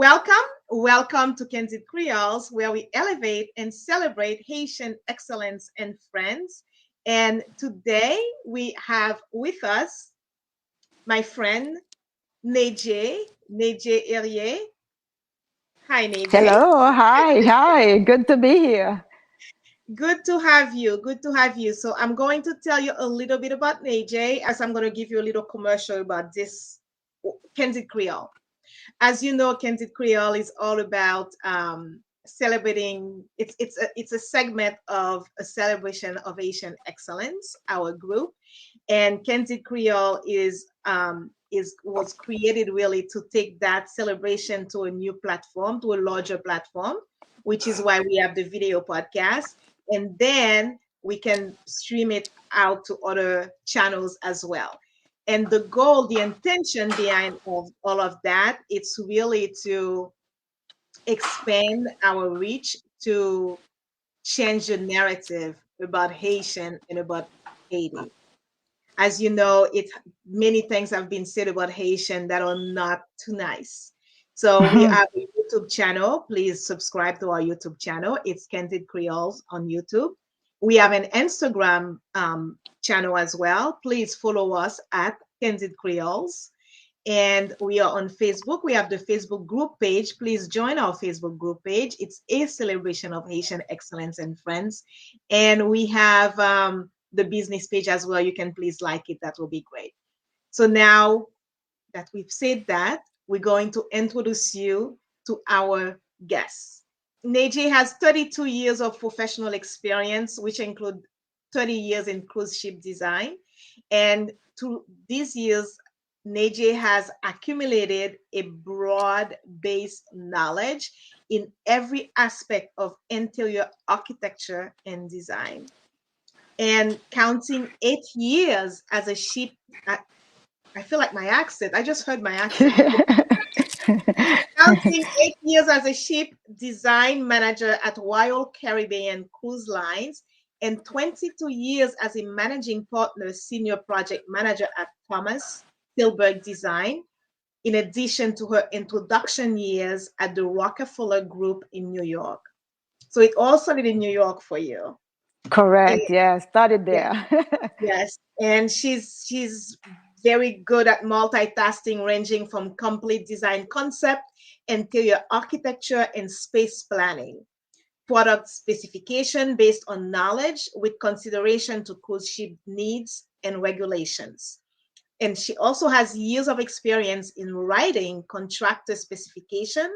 Welcome, welcome to Candid Creoles, where we elevate and celebrate Haitian excellence and friends. And today we have with us my friend Nédgé, Nédgé Herrier. Hi, Nédgé. Hello, hi, good to be here. Good to have you. Good to have you. So I'm going to tell you a little bit about Nédgé as I'm going to give you a little commercial about this Candid Creole. As you know, Candid Creole is all about celebrating. It's a segment of a celebration of Asian excellence. Our group and Candid Creole is was created really to take that celebration to a new platform, to a larger platform, which is why we have the video podcast, and then we can stream it out to other channels as well. And the goal, the intention behind of all of that, it's really to expand our reach, to change the narrative about Haitian and about Haiti. As you know, it many things have been said about Haitian that are not too nice. So we have a YouTube channel. Please subscribe to our YouTube channel. It's Candid Creoles on YouTube. We have an Instagram channel as well. Please follow us at Candid Creoles. And we are on Facebook. We have the Facebook group page. Please join our Facebook group page. It's a celebration of Haitian excellence and friends. And we have the business page as well. You can please like it. That will be great. So now that we've said that, we're going to introduce you to our guests. Nédgé has 32 years of professional experience, which include 30 years in cruise ship design. And through these years, Nédgé has accumulated a broad-based knowledge in every aspect of interior architecture and design. And counting 8 years as a ship, I feel like my accent. I just heard my accent. Counting 8 years as a ship design manager at Royal Caribbean Cruise Lines and 22 years as a managing partner, senior project manager at Thomas Tilburg Design, in addition to her introduction years at the Rockefeller Group in New York. So it all started in New York for you. And, Correct, yeah, started yeah, there. yes, and she's very good at multitasking, ranging from complete design concept, interior architecture, and space planning. Product specification based on knowledge with consideration to cruise ship needs and regulations. And she also has years of experience in writing contractor specification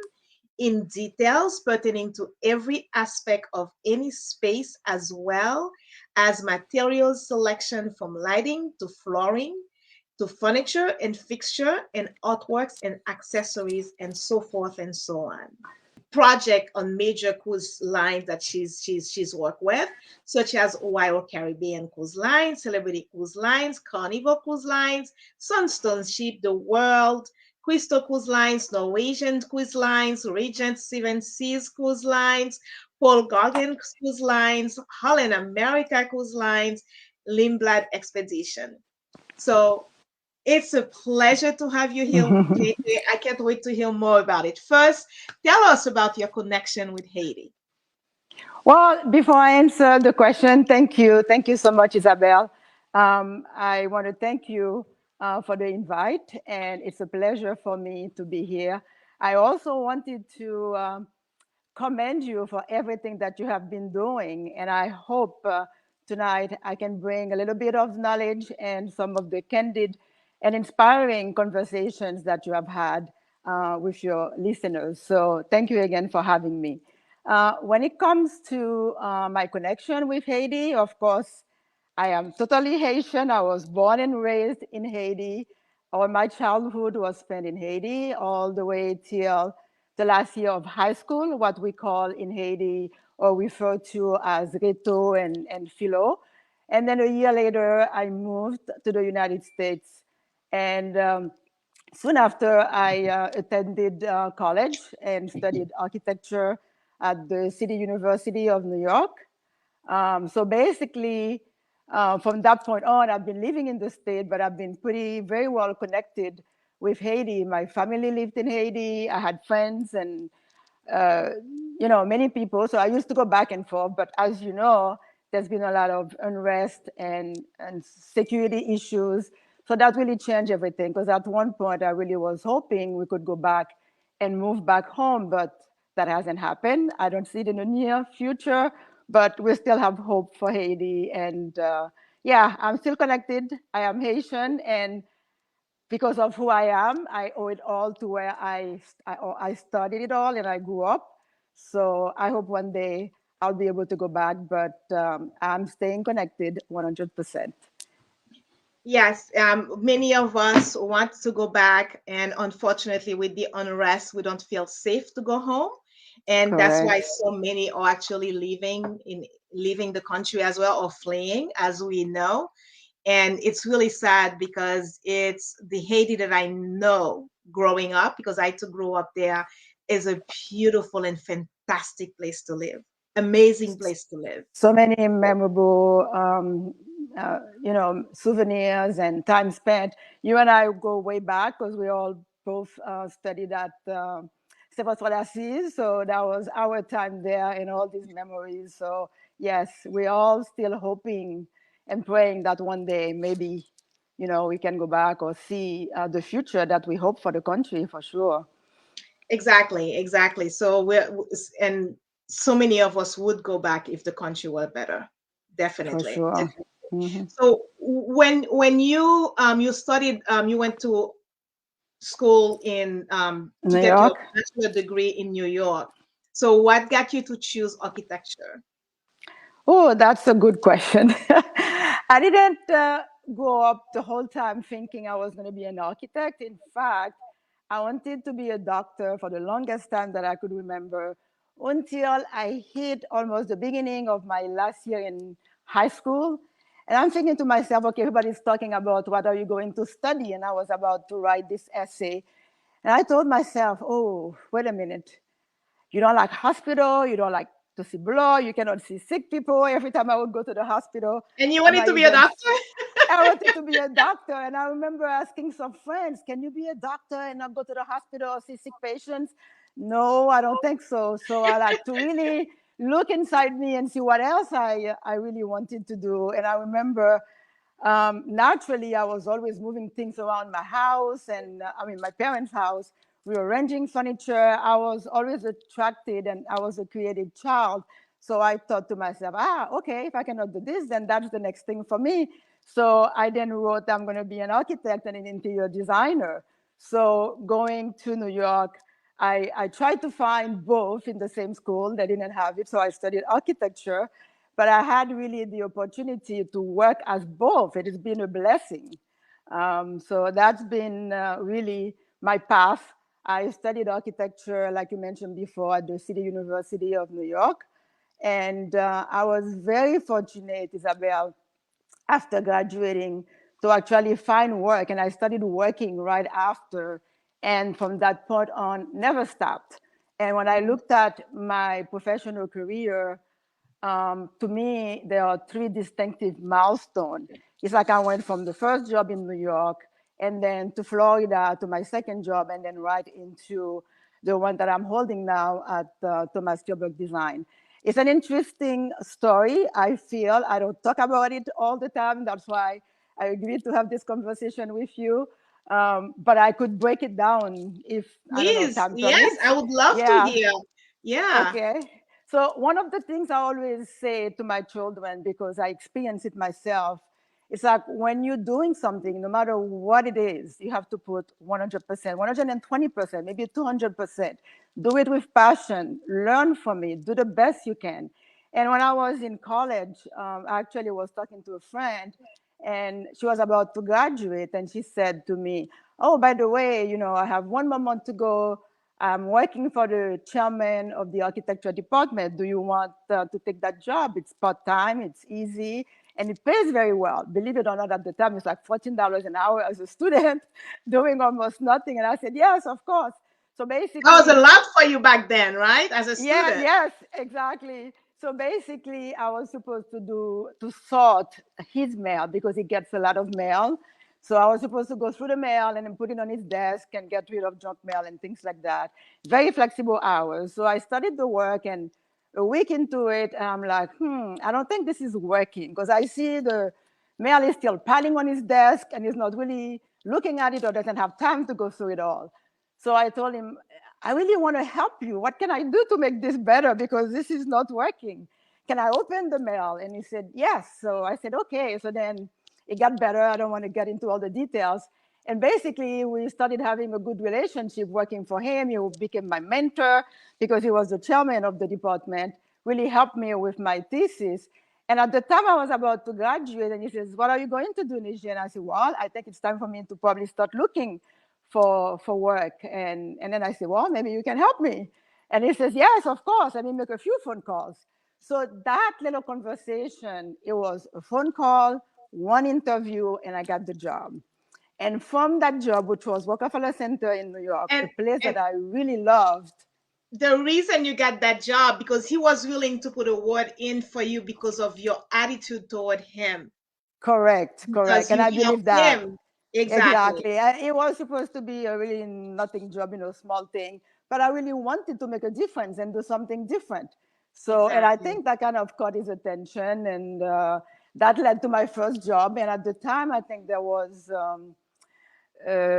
in details pertaining to every aspect of any space, as well as materials selection from lighting to flooring to furniture and fixture and artworks and accessories and so forth and so on. Project on major cruise lines that she's worked with, such as Royal Caribbean Cruise Lines, Celebrity Cruise Lines, Carnival Cruise Lines, Sunstone Ship, The World, Crystal Cruise Lines, Norwegian Cruise Lines, Regent Seven Seas Cruise Lines, Paul Gauguin Cruise Lines, Holland America Cruise Lines, Lindblad Expedition. So it's a pleasure to have you here, JJ. I can't wait to hear more about it. First, tell us about your connection with Haiti. Well, before I answer the question, thank you. Thank you so much, Isabel. I want to thank you for the invite, and it's a pleasure for me to be here. I also wanted to commend you for everything that you have been doing, and I hope tonight I can bring a little bit of knowledge and some of the candid and inspiring conversations that you have had with your listeners. So thank you again for having me. When it comes to my connection with Haiti, of course, I am totally Haitian. I was born and raised in Haiti. All my childhood was spent in Haiti, all the way till the last year of high school, what we call in Haiti or refer to as Reto and Philo. And then a year later, I moved to the United States. And soon after, I attended college and studied architecture at the City University of New York. So basically, from that point on, I've been living in the state, but I've been pretty very well connected with Haiti. My family lived in Haiti. I had friends and uh, many people. So I used to go back and forth. But as you know, there's been a lot of unrest and security issues. So that really changed everything. Because at one point, I really was hoping we could go back and move back home, but that hasn't happened. I don't see it in the near future, but we still have hope for Haiti. And yeah, I'm still connected. I am Haitian, and because of who I am, I owe it all to where I studied it all and I grew up. So I hope one day I'll be able to go back, but I'm staying connected 100%. Yes, many of us want to go back, and unfortunately, with the unrest, we don't feel safe to go home, and that's why Correct. so many are actually leaving the country as well, or fleeing, as we know. And it's really sad because it's the Haiti that I know growing up, because I too grew up there, is a beautiful and fantastic place to live, amazing place to live. So many memorable, souvenirs and time spent. You and I go way back because we all both studied at so that was our time there and all these memories. So yes, we're all still hoping and praying that one day maybe, we can go back or see the future that we hope for the country for sure. Exactly, exactly. So and so many of us would go back if the country were better. For Definitely, sure. definitely. Hmm. So when you studied, you went to school in to New get your York. bachelor degree in New York. So what got you to choose architecture? Oh, that's a good question. I didn't grow up the whole time thinking I was going to be an architect. In fact, I wanted to be a doctor for the longest time that I could remember until I hit almost the beginning of my last year in high school. And I'm thinking to myself, okay, everybody's talking about what are you going to study? And I was about to write this essay. And I told myself, oh, wait a minute. You don't like hospital, you don't like to see blood, you cannot see sick people. Every time I would go to the hospital, And you I'm wanted not to be a even, doctor? I wanted to be a doctor. And I remember asking some friends, can you be a doctor and not go to the hospital or see sick patients? No, I don't think so. So I like to really look inside me and see what else I really wanted to do. And I remember naturally, I was always moving things around my house and my parents' house, rearranging furniture. I was always attracted and I was a creative child. So I thought to myself, okay, if I cannot do this, then that's the next thing for me. So I then wrote, I'm going to be an architect and an interior designer. So going to New York, I tried to find both in the same school. They didn't have it. So I studied architecture, but I had really the opportunity to work as both. It has been a blessing. So that's been really my path. I studied architecture, like you mentioned before, at the City University of New York. And I was very fortunate, Isabel, after graduating to actually find work. And I started working right after. And from that point on, never stopped. And when I looked at my professional career, to me, there are three distinctive milestones. It's like I went from the first job in New York and then to Florida to my second job and then right into the one that I'm holding now at Thomas Gilbert Design. It's an interesting story. I feel I don't talk about it all the time. That's why I agreed to have this conversation with you. But I could break it down if, I don't know, Please, time yes, permits. I would love to Yeah. hear. Yeah. Okay. So one of the things I always say to my children, because I experience it myself, it's like when you're doing something, no matter what it is, you have to put 100%, 120%, maybe 200%. Do it with passion, learn from it, do the best you can. And when I was in college, I actually was talking to a friend and she was about to graduate and she said to me, oh, by the way, I have one more month to go. I'm working for the chairman of the architecture department. Do you want to take that job? It's part-time, it's easy, and it pays very well. Believe it or not, at the time, it's like $14 an hour as a student, doing almost nothing. And I said, yes, of course. So That was a basically, lot for you back then, right? As a yeah, student. yes, exactly. So basically, I was supposed to sort his mail because he gets a lot of mail. So I was supposed to go through the mail and then put it on his desk and get rid of junk mail and things like that. Very flexible hours. So I started the work, and a week into it, I'm like, I don't think this is working, because I see the mail is still piling on his desk and he's not really looking at it or doesn't have time to go through it all. So I told him, I really want to help you. What can I do to make this better? Because this is not working. Can I open the mail? And he said, yes. So I said, okay. So then it got better. I don't want to get into all the details. And basically, we started having a good relationship working for him. He became my mentor because he was the chairman of the department, really helped me with my thesis. And at the time I was about to graduate, and he says, what are you going to do, Nédgé? And I said, well, I think it's time for me to probably start looking for work. And then I said, well, maybe you can help me. And he says, yes, of course. Let me make a few phone calls. So that little conversation, it was a phone call, one interview, and I got the job. And from that job, which was Rockefeller Center in New York, a place And that I really loved. the reason you got that job, because he was willing to put a word in for you because of your attitude toward him, Correct. because And you I believe helped that. him. Exactly. Exactly. And it was supposed to be a really nothing job, small thing, but I really wanted to make a difference and do something different. So, and I Exactly. think that kind of caught his attention, and that led to my first job. And at the time, I think there was uh,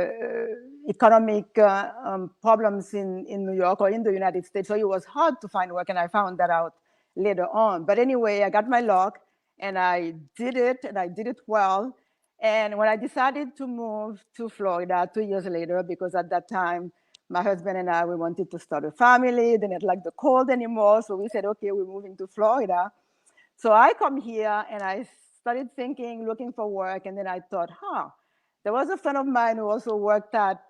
economic problems in New York or in the United States. So it was hard to find work, and I found that out later on. But anyway, I got my luck, and I did it, and I did it well. And when I decided to move to Florida 2 years later, because at that time, my husband and I, we wanted to start a family, didn't like the cold anymore. So we said, okay, we're moving to Florida. So I come here and I started thinking, looking for work. And then I thought, there was a friend of mine who also worked at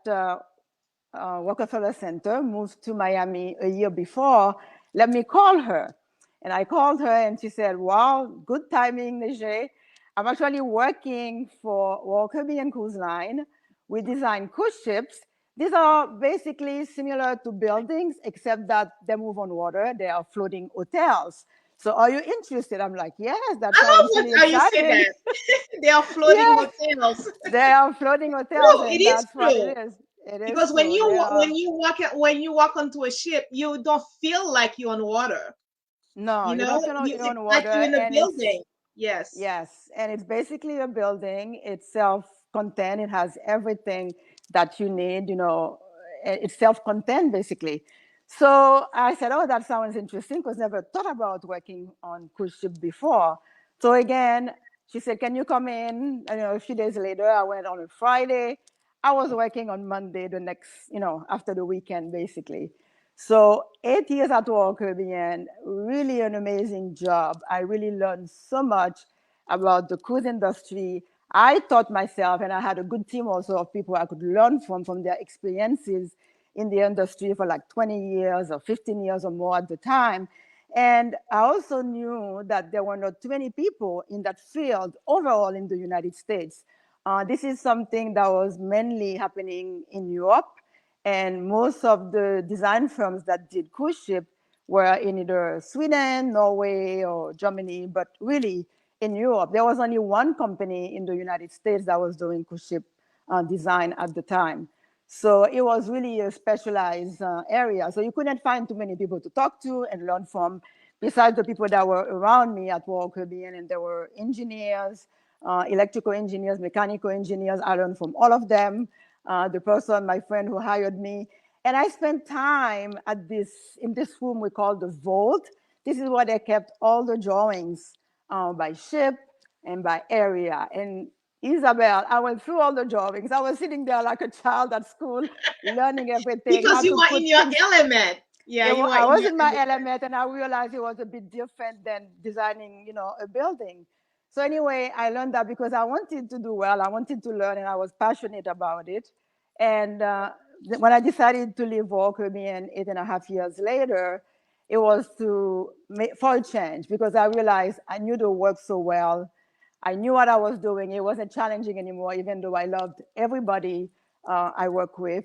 Rockefeller Center, moved to Miami a year before. Let me call her. And I called her and she said, wow, good timing, Nédgé. I'm actually working for Carribean Cruise Line. We design cruise ships. These are basically similar to buildings, except that they move on water. They are floating hotels. So are you interested? I'm like, yes, that I love sounds really how you say exciting. that. They are floating Yes, hotels. they are floating hotels, True, it and is that's what it true. is. It is Because when true. They are, when you walk onto a ship, you don't feel like you're on water. no, You you know, don't feel you you're it's on like water, you're in a and it's, building. Yes, yes, and it's basically a building. It's self-contained. It has everything that you need. It's self-contained basically. So I said, "Oh, that sounds interesting," because never thought about working on cruise ship before. So again, she said, "Can you come in?" And, a few days later, I went on a Friday. I was working on Monday the next, after the weekend, basically. So 8 years at Royal Caribbean, really an amazing job. I really learned so much about the cruise industry. I taught myself, and I had a good team also of people I could learn from their experiences in the industry for like 20 years or 15 years or more at the time. And I also knew that there were not too many people in that field overall in the United States. This is something that was mainly happening in Europe, and most of the design firms that did cruise ship were in either Sweden, Norway, or Germany, but really in Europe. There was only one company in the United States that was doing cruise ship design at the time. So it was really a specialized area. So you couldn't find too many people to talk to and learn from, besides the people that were around me at Royal Caribbean. And there were engineers, electrical engineers, mechanical engineers. I learned from all of them. The person, my friend who hired me. And I spent time in this room we call the vault. This is where they kept all the drawings by ship and by area. And Isabel, I went through all the drawings. I was sitting there like a child at school, learning everything, because how you to are in put your things. element. Yeah, you are I in was your in my element. element, and I realized it was a bit different than designing, a building. So anyway, I learned that because I wanted to do well. I wanted to learn, and I was passionate about it. And when I decided to leave Royal Caribbean 8.5 years later, it was for a change, because I realized I knew the work so well. I knew what I was doing. It wasn't challenging anymore, even though I loved everybody I work with.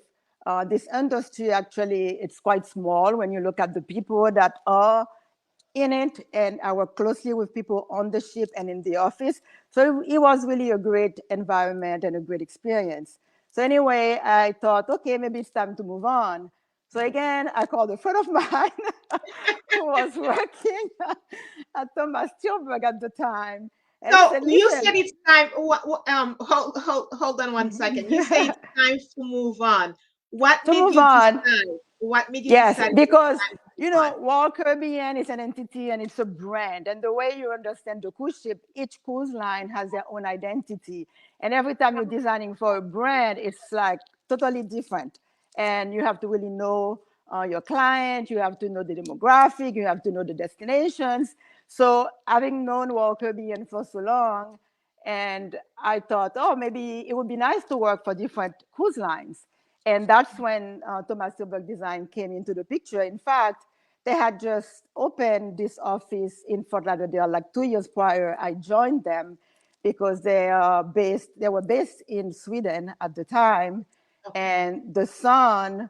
This industry, actually, it's quite small when you look at the people that are in it, and I worked closely with people on the ship and in the office. So it was really a great environment and a great experience. So anyway, I thought, okay, maybe it's time to move on. So again, I called a friend of mine who was working at Thomas Tilburg at the time and So said, you listen, said it's time. Hold on one second. You say it's time to move on. What to made move you on. decide? What made you Yes, decide it's because time to move on? Caribbean is an entity and it's a brand. And the way you understand the cruise ship, each cruise line has their own identity. And every time you're designing for a brand, it's like totally different. And you have to really know your client, you have to know the demographic, you have to know the destinations. So having known Royal Caribbean for so long, and I thought, oh, maybe it would be nice to work for different cruise lines. And that's when Thomas Tilburg Design came into the picture. In fact, they had just opened this office in Fort Lauderdale like 2 years prior. I joined them because they were based in Sweden at the time, Okay. and the son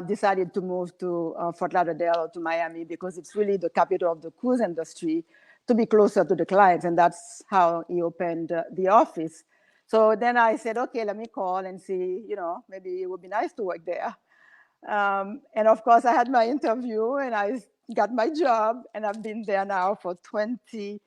decided to move to Fort Lauderdale or to Miami because it's really the capital of the cruise industry, to be closer to the clients, and that's how he opened the office. So then I said, okay, let me call and see, maybe it would be nice to work there. And of course, I had my interview and I got my job, and I've been there now for 22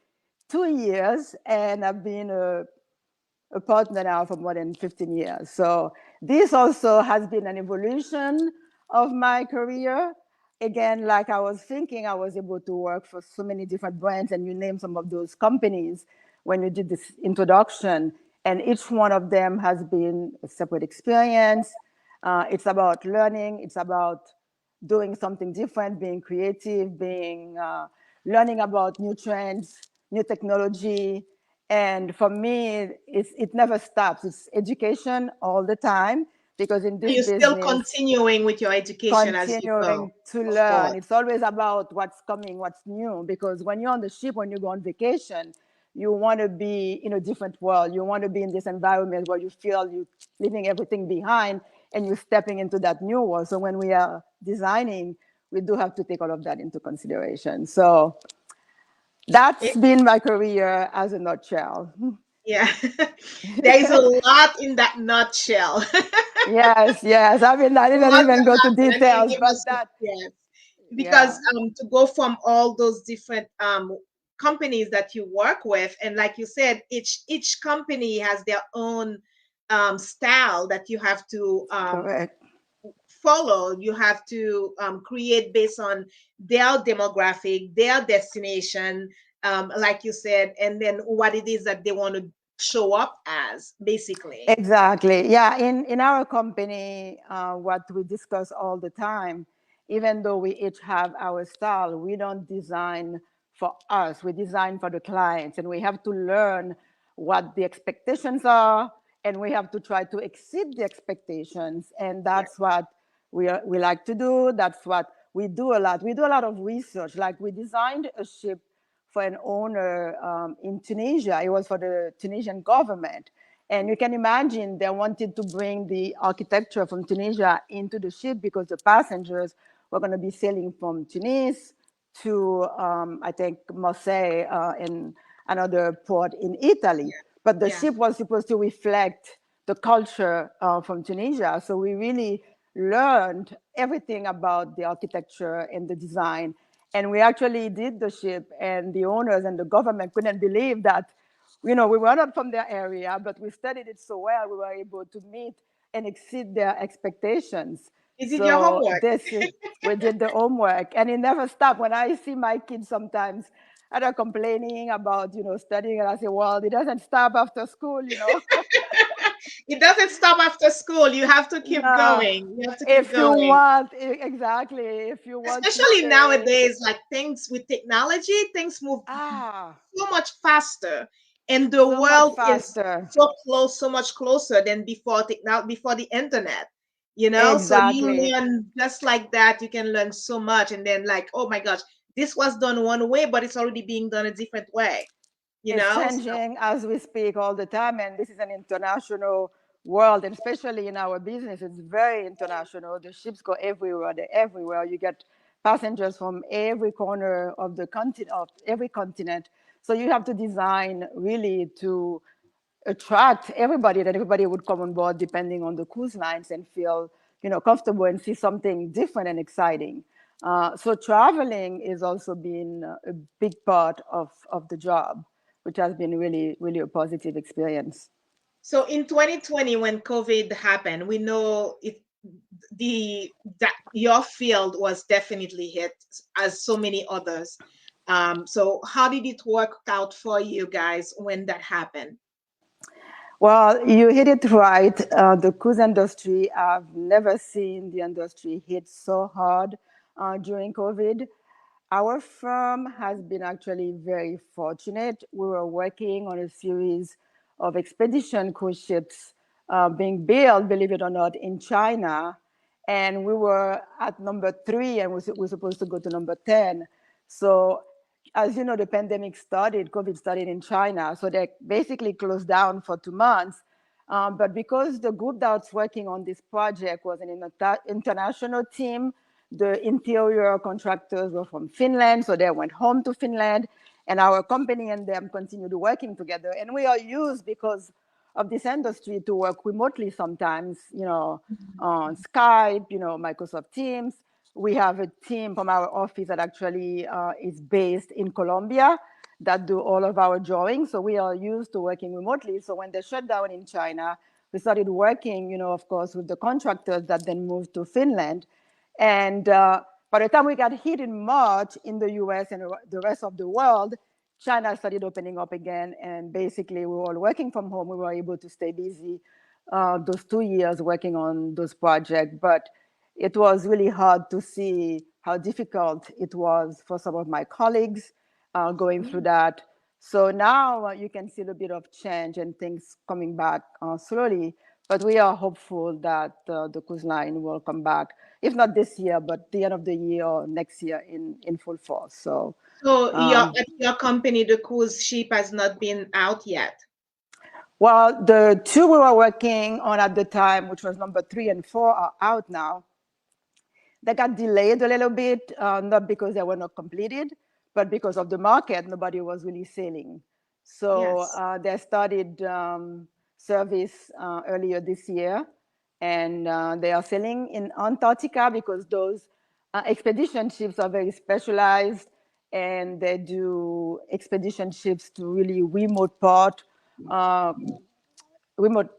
years, and I've been a partner now for more than 15 years. So this also has been an evolution of my career. Again, like I was thinking, I was able to work for so many different brands, and you name some of those companies when you did this introduction. And each one of them has been a separate experience. It's about learning. It's about doing something different, being creative, being learning about new trends, new technology. And for me, it never stops. It's education all the time, because in So this you're still business, continuing with your education as you go, continuing to of learn. course. It's always about what's coming, what's new. Because when you're on the ship, when you go on vacation, you want to be in a different world. You want to be in this environment where you feel you're leaving everything behind and you're stepping into that new world. So when we are designing, we do have to take all of that into consideration. So that's It, been my career as a nutshell. yeah. There is a lot in that nutshell. Yes, yes. I mean, I didn't Lots even that go to happened, and you details, give but us that, yes, because yeah, to go from all those different companies that you work with, and like you said, each company has their own style that you have to correct. follow. You have to create based on their demographic, their destination, like you said, and then what it is that they want to show up as, basically. Exactly. Yeah. In our company, what we discuss all the time, even though we each have our style, we don't design for us. We design for the clients, and we have to learn what the expectations are, and we have to try to exceed the expectations. And Yeah. that's what we like to do. That's what we do a lot. We do a lot of research. Like we designed a ship for an owner in Tunisia. It was for the Tunisian government. And you can imagine they wanted to bring the architecture from Tunisia into the ship because the passengers were going to be sailing from Tunis to, I think, Marseille and another port in Italy. But the Yeah. ship was supposed to reflect the culture from Tunisia. So we really learned everything about the architecture and the design. And we actually did the ship, and the owners and the government couldn't believe that, we were not from their area, but we studied it so well, we were able to meet and exceed their expectations. You did your So homework. we did the homework, and it never stopped. When I see my kids sometimes, they're complaining about, studying, and I say, well, it doesn't stop after school. It doesn't stop after school. You have to keep No, going. You have to keep if you going. want, exactly, if you want to Especially stay, nowadays, like things with technology, things move ah, so much faster, and the so much world is faster. so close, so much closer than before the internet. So you Exactly. learn just like that. You can learn so much, and then like, oh my gosh, this was done one way, but it's already being done a different way. It's So changing as we speak all the time, and this is an international world, and especially in our business, it's very international. The ships go everywhere, they're everywhere. You get passengers from every corner of the continent, of every continent. So you have to design really to attract everybody, that everybody would come on board depending on the cruise lines and feel, comfortable and see something different and exciting. So traveling is also been a big part of the job, which has been really, really a positive experience. So in 2020, when COVID happened, we know the that your field was definitely hit as so many others. So how did it work out for you guys when that happened? Well, you hit it right. The cruise industry, I've never seen the industry hit so hard during COVID. Our firm has been actually very fortunate. We were working on a series of expedition cruise ships being built, believe it or not, in China. And we were at number 3 and we're supposed to go to number 10. So as you know, the pandemic started, COVID started in China. So they basically closed down for 2 months. But because the group that's working on this project was an international team, the interior contractors were from Finland, so they went home to Finland, and our company and them continued working together. And we are used, because of this industry, to work remotely sometimes, on Skype, Microsoft Teams. We have a team from our office that actually is based in Colombia that do all of our drawings. So we are used to working remotely. So when they shut down in China, we started working, of course, with the contractors that then moved to Finland. And by the time we got hit in March in the US and the rest of the world, China started opening up again. And basically, we were all working from home. We were able to stay busy those 2 years working on those projects. But it was really hard to see how difficult it was for some of my colleagues going through that. So now you can see a bit of change and things coming back slowly. But we are hopeful that the cruise line will come back, if not this year, but the end of the year or next year in full force. So, So your company, the cruise ship, has not been out yet. well, the 2 we were working on at the time, which was number 3 and 4, are out now. They got delayed a little bit, not because they were not completed, but because of the market, nobody was really sailing. So Yes. they started service earlier this year, and they are sailing in Antarctica because those expedition ships are very specialized, and they do expedition ships to really uh, remote,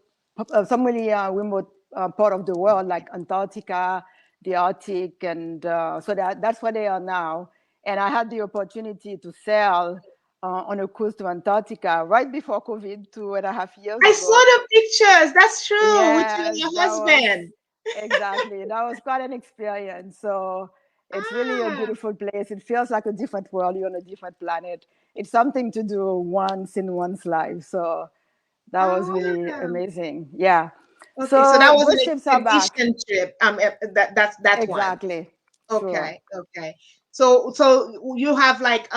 some really remote part of the world, like Antarctica, the Arctic, and so that's where they are now. And I had the opportunity to sail on a cruise to Antarctica right before COVID 2.5 years I saw ago. the pictures. That's true. With you and Yes, your that was husband. exactly, that was quite an experience. So it's really a Ah, beautiful place. It feels like a different world. You're on a different planet. It's something to do once in one's life. So that was oh, really wow. amazing. Yeah. Okay, so that So was those an ships are back. expedition trip. That's that one. Exactly. Sure. Okay, okay. So you have like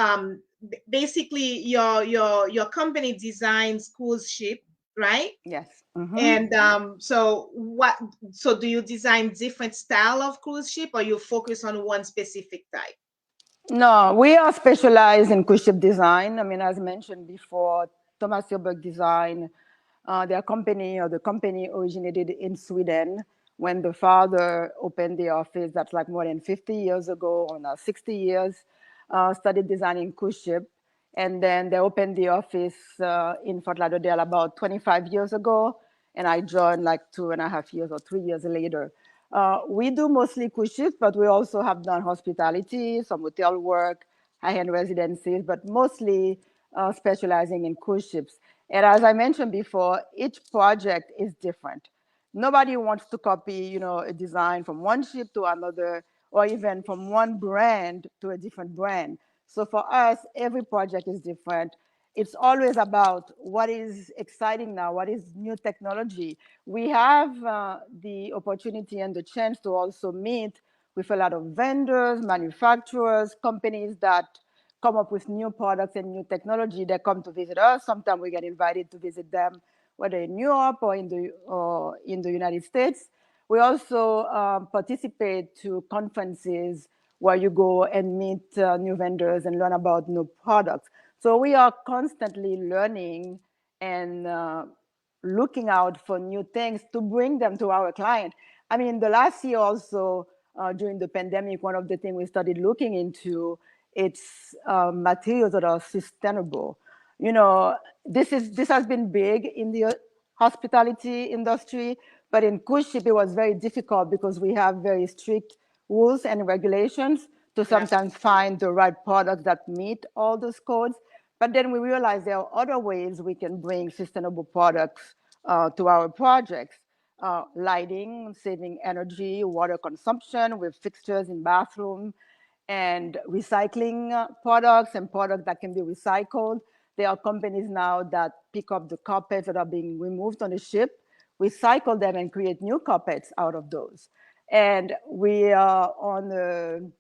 basically your company designs cruise ship, right? Yes. Hmm. And so do you design different style of cruise ship, or you focus on one specific type? No, we are specialized in cruise ship design. I mean, as mentioned before, Thomas Hilberg Design, their company, or the company, originated in Sweden when the father opened the office. That's like more than 50 years ago, or now 60 years. Started designing cruise ship, and then they opened the office in Fort Lauderdale about 25 years ago, and I joined like 2.5 years or 3 years later. We do mostly cruise ships, but we also have done hospitality, some hotel work, high-end residencies, but mostly specializing in cruise ships. And as I mentioned before, each project is different. Nobody wants to copy, a design from one ship to another, or even from one brand to a different brand. So for us, every project is different. It's always about what is exciting now, what is new technology. We have the opportunity and the chance to also meet with a lot of vendors, manufacturers, companies that come up with new products and new technology. They come to visit us. Sometimes we get invited to visit them, whether in Europe or in the United States. We also participate to conferences where you go and meet new vendors and learn about new products. So we are constantly learning and looking out for new things to bring them to our client. I mean, the last year also, during the pandemic, one of the things we started looking into, it's materials that are sustainable. You know, this has been big in the hospitality industry, but in cruise ship it was very difficult because we have very strict rules and regulations to Yes. sometimes find the right products that meet all those codes. But then we realized there are other ways we can bring sustainable products to our projects. Lighting, saving energy, water consumption with fixtures in bathroom, and recycling products and products that can be recycled. There are companies now that pick up the carpets that are being removed on the ship, recycle them, and create new carpets out of those. And we are on the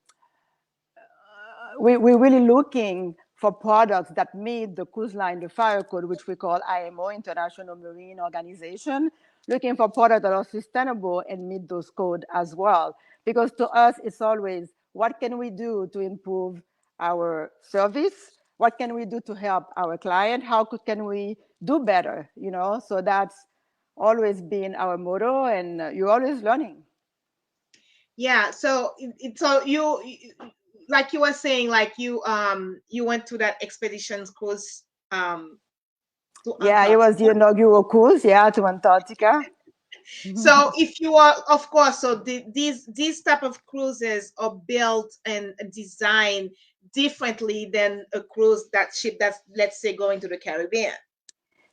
we're really looking for products that meet the cruise line, the fire code, which we call IMO, International Marine Organization, looking for products that are sustainable and meet those codes as well. Because to us, it's always, what can we do to improve our service? What can we do to help our client? Can we do better? You know, so that's always been our motto, and you're always learning. Yeah. So so like you were saying, like you went to that expeditions cruise to Yeah, it was Antarctica. the inaugural cruise, yeah, to Antarctica. So if you are, of course, so these type of cruises are built and designed differently than a cruise that ship that's, let's say, going to the Caribbean.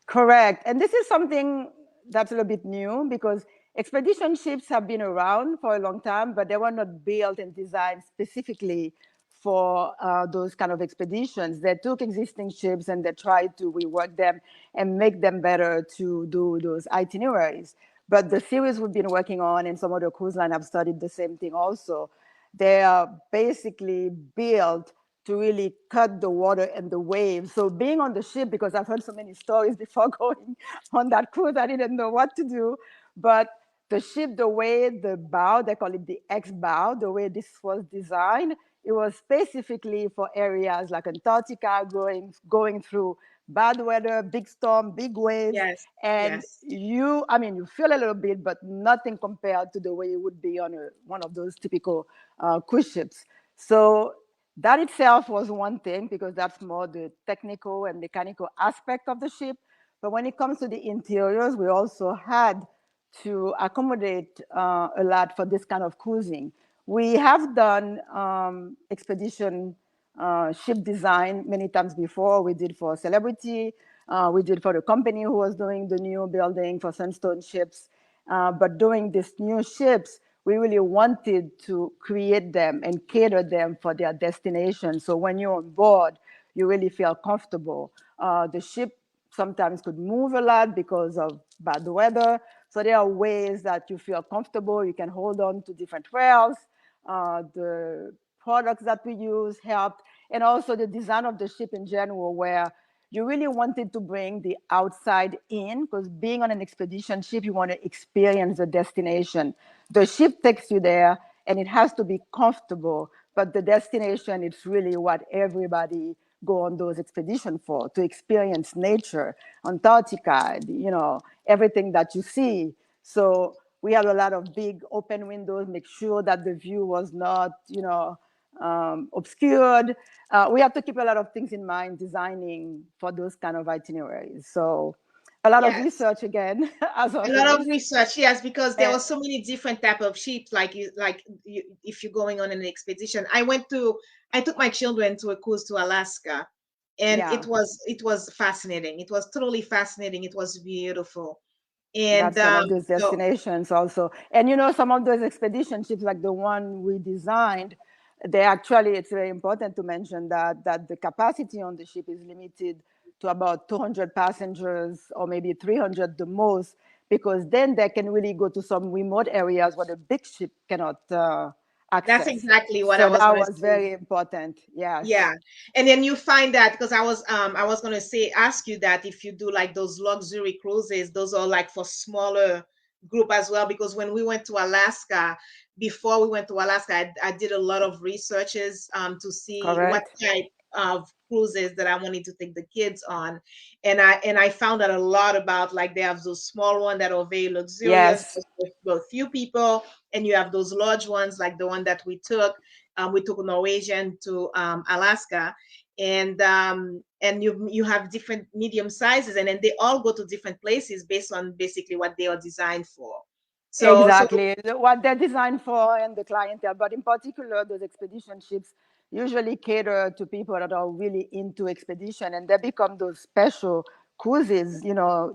Correct. And this is something that's a little bit new because expedition ships have been around for a long time, but they were not built and designed specifically for those kind of expeditions. They took existing ships and they tried to rework them and make them better to do those itineraries. But the series we've been working on, and some other cruise line have studied the same thing also, they are basically built to really cut the water and the waves. So being on the ship, because I've heard so many stories before going on that cruise, I didn't know what to do. But the ship, the way the bow, they call it the X bow, the way this was designed, it was specifically for areas like Antarctica, going through bad weather, big storm, big waves. Yes, And yes. I mean, you feel a little bit, but nothing compared to the way it would be on one of those typical cruise ships. So that itself was one thing because that's more the technical and mechanical aspect of the ship. But when it comes to the interiors, we also had to accommodate a lot for this kind of cruising. We have done expedition ship design many times before. We did for Celebrity. We did for the company who was doing the new building for Sunstone ships. But doing these new ships, we really wanted to create them and cater them for their destination. So when you're on board, you really feel comfortable. The ship sometimes could move a lot because of bad weather. So there are ways that you feel comfortable. You can hold on to different rails. The products that we use helped, and also the design of the ship in general, where you really wanted to bring the outside in, because being on an expedition ship, you want to experience the destination. The ship takes you there and it has to be comfortable, but the destination is really what everybody go on those expeditions for, to experience nature, Antarctica, everything that you see. So we had a lot of big open windows, make sure that the view was not, obscured. We have to keep a lot of things in mind designing for those kind of itineraries. So a lot of Yes. research again, as A lot always. of research, yes, because there And are so many different type of ships. If you're going on an expedition, I took my children to a cruise to Alaska, and yeah, it was fascinating. It was totally fascinating. It was beautiful, and that's one of those so destinations also. And some of those expedition ships, like the one we designed, it's very important to mention that the capacity on the ship is limited to about 200 passengers or maybe 300 the most, because then they can really go to some remote areas where the big ship cannot that's access. exactly what I So was that going to was say. very important. Yes. Yeah. And then you find that, because I was going to say, ask you that if you do like those luxury cruises, those are like for smaller group as well, because when we went to Alaska, before we went to Alaska, I did a lot of researches to see what Correct. type of cruises that I wanted to take the kids on, and I found out a lot about, like, they have those small ones that are very luxurious, Yes. just with a few people, and you have those large ones like the one that we took. We took Norwegian to Alaska, and you have different medium sizes, and then they all go to different places based on basically what they are designed for. So Exactly. What they're designed for and the clientele, but in particular, those expedition ships usually cater to people that are really into expedition, and they become those special cruises,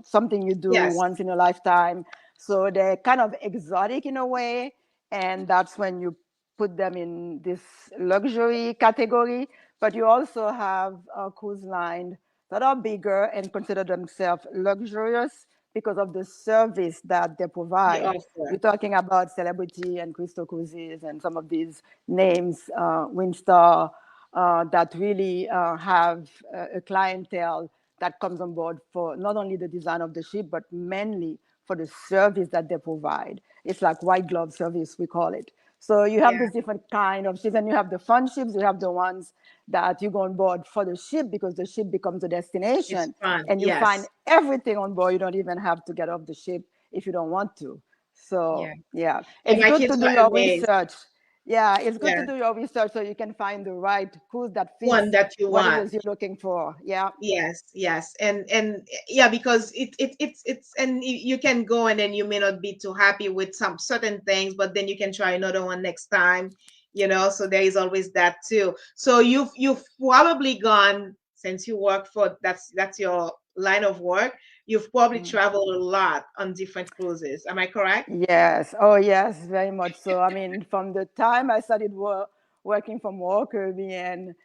something you do yes, once in a lifetime. So they're kind of exotic in a way, and that's when you put them in this luxury category. But you also have a cruise line that are bigger and consider themselves luxurious because of the service that they you provide. You're offer. talking about Celebrity and Crystal Cruises and some of these names, Windstar, that really have a clientele that comes on board for not only the design of the ship, but mainly for the service that they provide. It's like white glove service, we call it. So you have Yeah, this different kind of ships, and you have the fun ships, you have the ones that you go on board for the ship because the ship becomes a it's destination, fun. and you find Yes, everything on board. You don't even have to get off the ship if you don't want to. yeah. So yeah, And it's my good kids to do were your amazed. research. Yeah, it's good to Yeah, do your research so you can find the right cruise that one fits that you what it want. is you're looking for. Yeah. Yes, yes, and yeah, because it's and you can go, and then you may not be too happy with some certain things, but then you can try another one next time, So there is always that too. So you've probably gone, since you work for, that's your line of work. You've probably Mm. traveled a lot on different cruises. Am I correct? Yes. Oh, yes, very much so. I mean, from the time I started working for more Caribbean,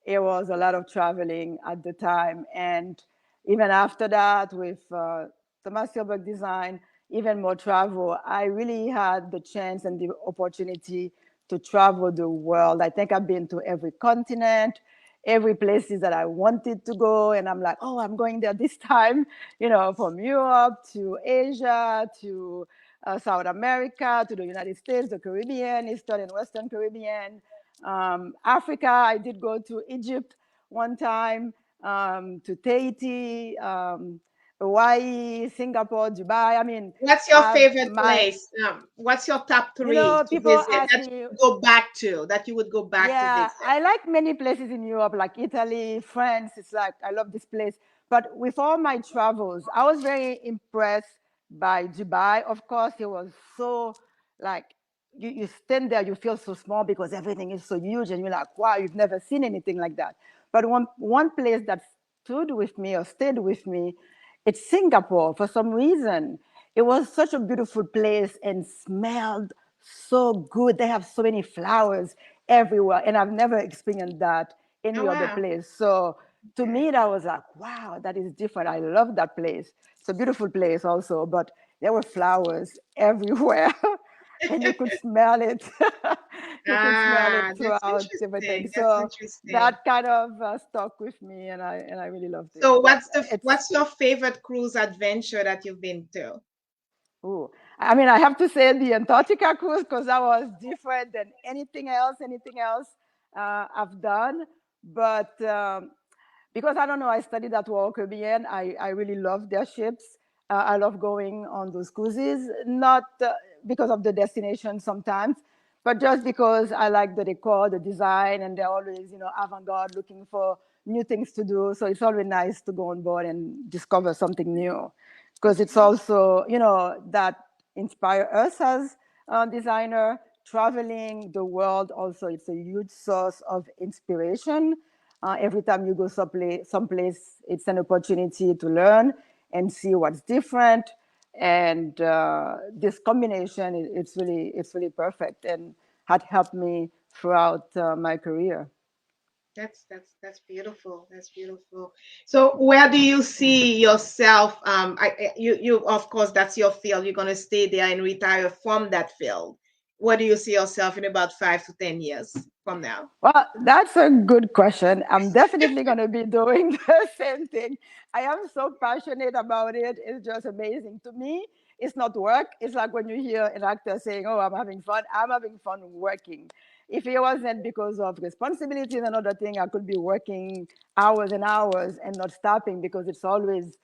it was a lot of traveling at the time. And even after that, with Thomas Hilberg Design, even more travel, I really had the chance and the opportunity to travel the world. I think I've been to every continent, every places that I wanted to go. And I'm like, oh, I'm going there this time, from Europe to Asia to South America to the United States, the Caribbean, Eastern and Western Caribbean, Africa. I did go to Egypt one time, to Haiti, Hawaii, Singapore, Dubai. I mean, What's your I've favorite my, place? What's your top three to people visit ask that me, you go back to, that you would go back to yeah, visit? I like many places in Europe, like Italy, France. It's like, I love this place. But with all my travels, I was very impressed by Dubai. Of course, it was so, like, you stand there, you feel so small because everything is so huge, and you're like, wow, you've never seen anything like that. But one place that stood with me or stayed with me, it's Singapore. For some reason, it was such a beautiful place and smelled so good. They have so many flowers everywhere, and I've never experienced that Oh any other wow. place. So to Okay. me, that was like, wow, that is different. I love that place. It's a beautiful place also, but there were flowers everywhere. And you could smell it. You could smell it Ah, that's throughout everything. interesting. That's So interesting. that kind of stuck with me, and I really loved it. So But what's it's your favorite cruise adventure that you've been to? ooh, I mean, I have to say the Antarctica cruise because that was different than anything else I've done. But because I don't know, I studied at Royal Caribbean. I really love their ships. I love going on those cruises, not because of the destination sometimes, but just because I like the decor, the design, and they're always, avant-garde, looking for new things to do. So it's always nice to go on board and discover something new, because it's Okay. also, that inspire us as a designer. Traveling the world also, it's a huge source of inspiration. Every time you go someplace, it's an opportunity to learn and see what's different. And this combination, it's really perfect, and had helped me throughout my career. That's beautiful. That's beautiful. So where do you see yourself? You of course that's your field. You're gonna stay there and retire from that field. Where do you see yourself in about 5 to 10 years from now? Well, that's a good question. I'm definitely going to be doing the same thing. I am so passionate about it. It's just amazing. To me, it's not work. It's like when you hear an actor saying, "Oh, I'm having fun." I'm having fun working. If it wasn't because of responsibilities and other thing, I could be working hours and hours and not stopping, because it's always,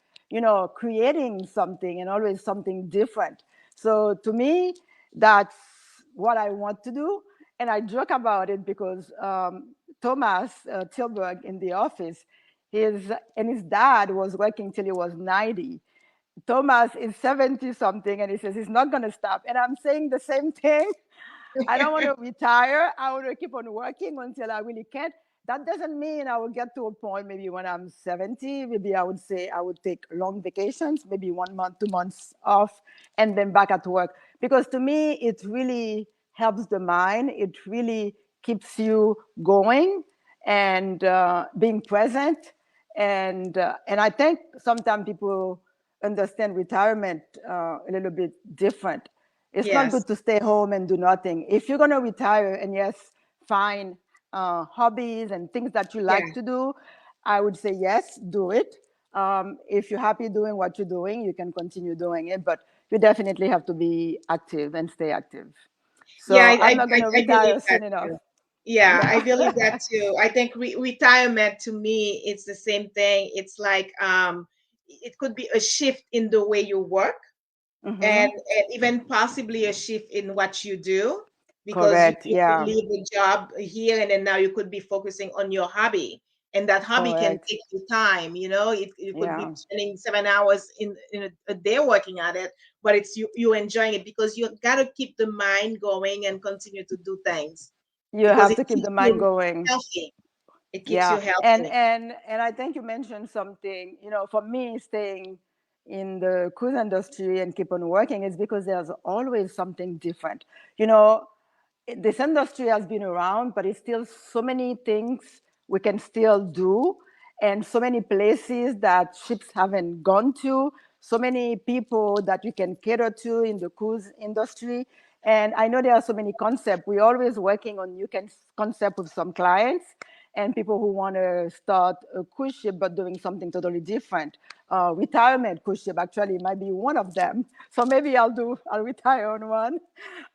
creating something and always something different. So to me, that's what I want to do. And I joke about it because Thomas Tilburg in the office, his dad was working till he was 90. Thomas is 70 something, and he says he's not going to stop. And I'm saying the same thing. I don't want to retire. I want to keep on working until I really can't. That doesn't mean I will get to a point maybe when I'm 70. Maybe I would say I would take long vacations, maybe 1 month, 2 months off, and then back at work. Because to me, it really helps the mind. It really keeps you going and being present. And I think sometimes people understand retirement a little bit different. It's not Yes. good to stay home and do nothing. If you're going to retire and yes, find hobbies and things that you Yeah. like to do, I would say yes, do it. If you're happy doing what you're doing, you can continue doing it, but you definitely have to be active and stay active. Yeah, So I'm not going to I believe retire that soon enough. too. Yeah, I Yeah. believe that too. I think retirement to me, it's the same thing. It's like it could be a shift in the way you work, Hmm. and even possibly a shift in what you do, because Correct. you could Yeah. leave the job here and then now you could be focusing on your hobby, and that hobby can Correct. take you time. You could be Yeah. spending 7 hours in a day working at it, but it's you enjoying it because you got to keep the mind going and continue to do things You because have it to keep keeps the mind you going. healthy. It keeps you Yeah, and healthy. and and I think you mentioned something. For me, staying in the cruise industry and keep on working is because there's always something different. You know, this industry has been around, but it's still so many things we can still do, and so many places that ships haven't gone to, so many people that you can cater to in the cruise industry. And I know there are so many concepts. We're always working on new concept with some clients and people who want to start a cruise ship but doing something totally different. Retirement cruise ship actually might be one of them. So maybe I'll retire on one.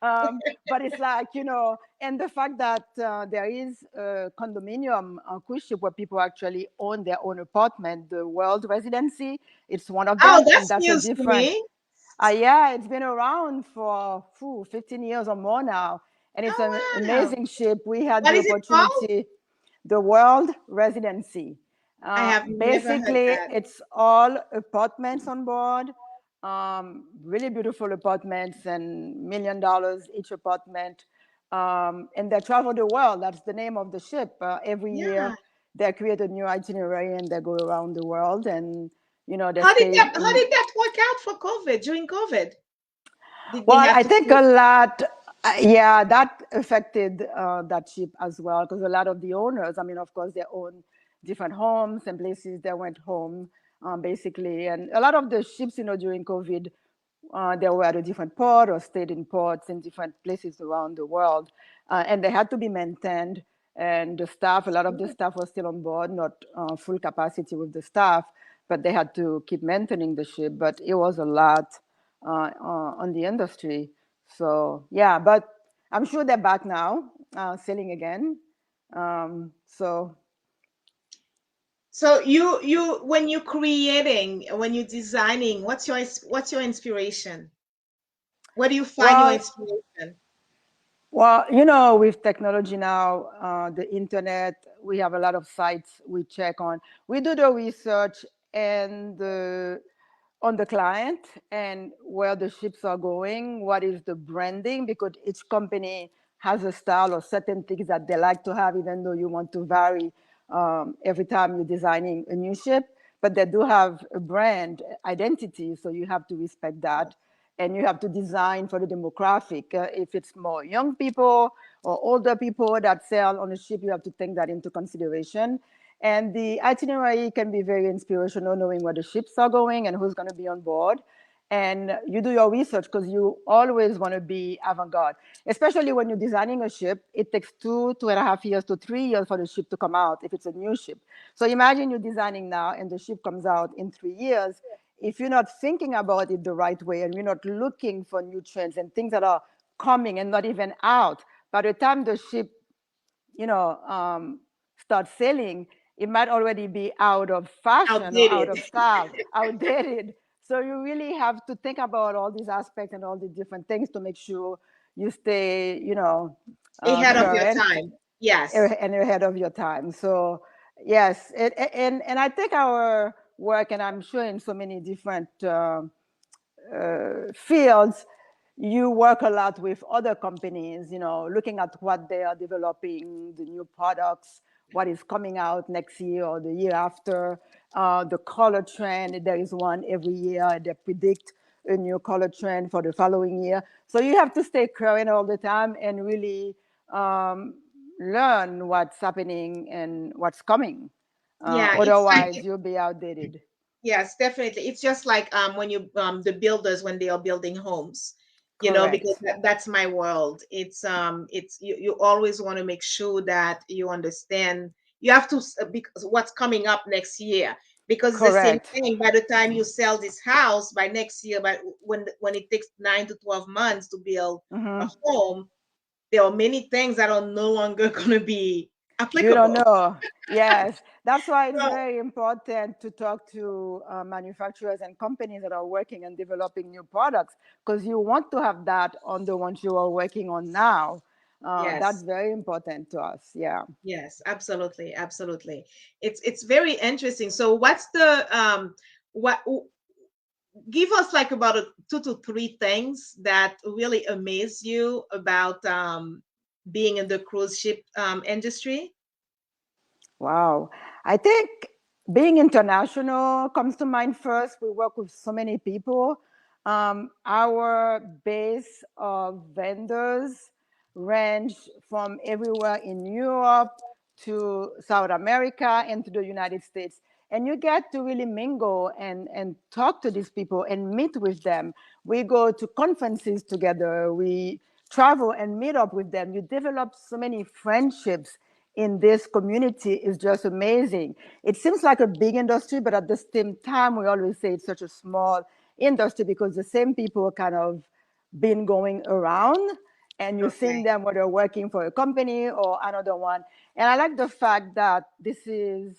But it's like, and the fact that there is a condominium cruise ship where people actually own their own apartment, the World Residency, it's one of Oh, them, and that's that's a news to different. me. Yeah, it's been around for 15 years or more now, and it's an Oh, wow. amazing ship. We had What the is it called? opportunity, the World Residency. I have never heard Basically, that. it's all apartments on board, really beautiful apartments, and $1 million each apartment. And they travel the world. That's the name of the ship. Every Yeah. year, they create a new itinerary and they go around the world. And they stay How in. did that work out for COVID, during COVID? Did they Well, have I to think a lot, yeah, that affected that ship as well, because a lot of the owners, I mean, of course, they own different homes and places. They went home, basically. And a lot of the ships, during COVID, they were at a different port or stayed in ports in different places around the world. And they had to be maintained. And the staff, a lot of the staff was still on board, not full capacity with the staff, but they had to keep maintaining the ship. But it was a lot on the industry. So yeah, but I'm sure they're back now, sailing again. So So when you're creating, when you're designing, what's your inspiration? Where do you find your well, inspiration? with technology now, the internet, we have a lot of sites we check on. We do the research and on the client and where the ships are going, what is the branding, because each company has a style or certain things that they like to have, even though you want to vary every time you're designing a new ship. But they do have a brand identity, so you have to respect that. And you have to design for the demographic. If it's more young people or older people that sail on a ship, you have to take that into consideration. And the itinerary can be very inspirational, knowing where the ships are going and who's going to be on board. And you do your research because you always want to be avant-garde, especially when you're designing a ship. It takes 2.5 years to 3 years for the ship to come out if it's a new ship. So imagine you're designing now and the ship comes out in 3 years. if you're not thinking about it the right way and you're not looking for new trends and things that are coming and not even out, by the time the ship, start sailing, it might already be out of fashion or out Outdated. of style, outdated. So you really have to think about all these aspects and all the different things to make sure you stay, Ahead of your current time. Yes. and ahead of your time. So yes, and I think our work, and I'm sure in so many different fields, you work a lot with other companies, looking at what they are developing, the new products, what is coming out next year or the year after, the color trend. There is one every year. They predict a new color trend for the following year. So you have to stay current all the time and really learn what's happening and what's coming. Yeah, it's like Otherwise, you'll be outdated. yes, definitely. It's just like when you the builders when they are building homes, because Correct. that's my world. It's you always want to make sure that you understand. You have to because what's coming up next year, because it's the same Correct. thing. By the time you sell this house by next year, but when it takes 9 to 12 months to build a Hmm. home, there are many things that are no longer going to be You don't applicable. know. Yes. That's why it's So, very important to talk to manufacturers and companies that are working and developing new products, because you want to have that on the ones you are working on now. That's yes. very important to us. Yeah. Yes, absolutely, absolutely. It's very interesting. So what's the what give us like about 2 to 3 things that really amaze you about being in the cruise ship industry? Wow. I think being international comes to mind first. We work with so many people. Our base of vendors range from everywhere in Europe to South America and to the United States. And you get to really mingle and talk to these people and meet with them. We go to conferences together. We travel and meet up with them. You develop so many friendships in this community is just amazing. It seems like a big industry, but at the same time, we always say it's such a small industry because the same people kind of been going around and you're seeing Okay. them whether working for a company or another one. And I like the fact that this is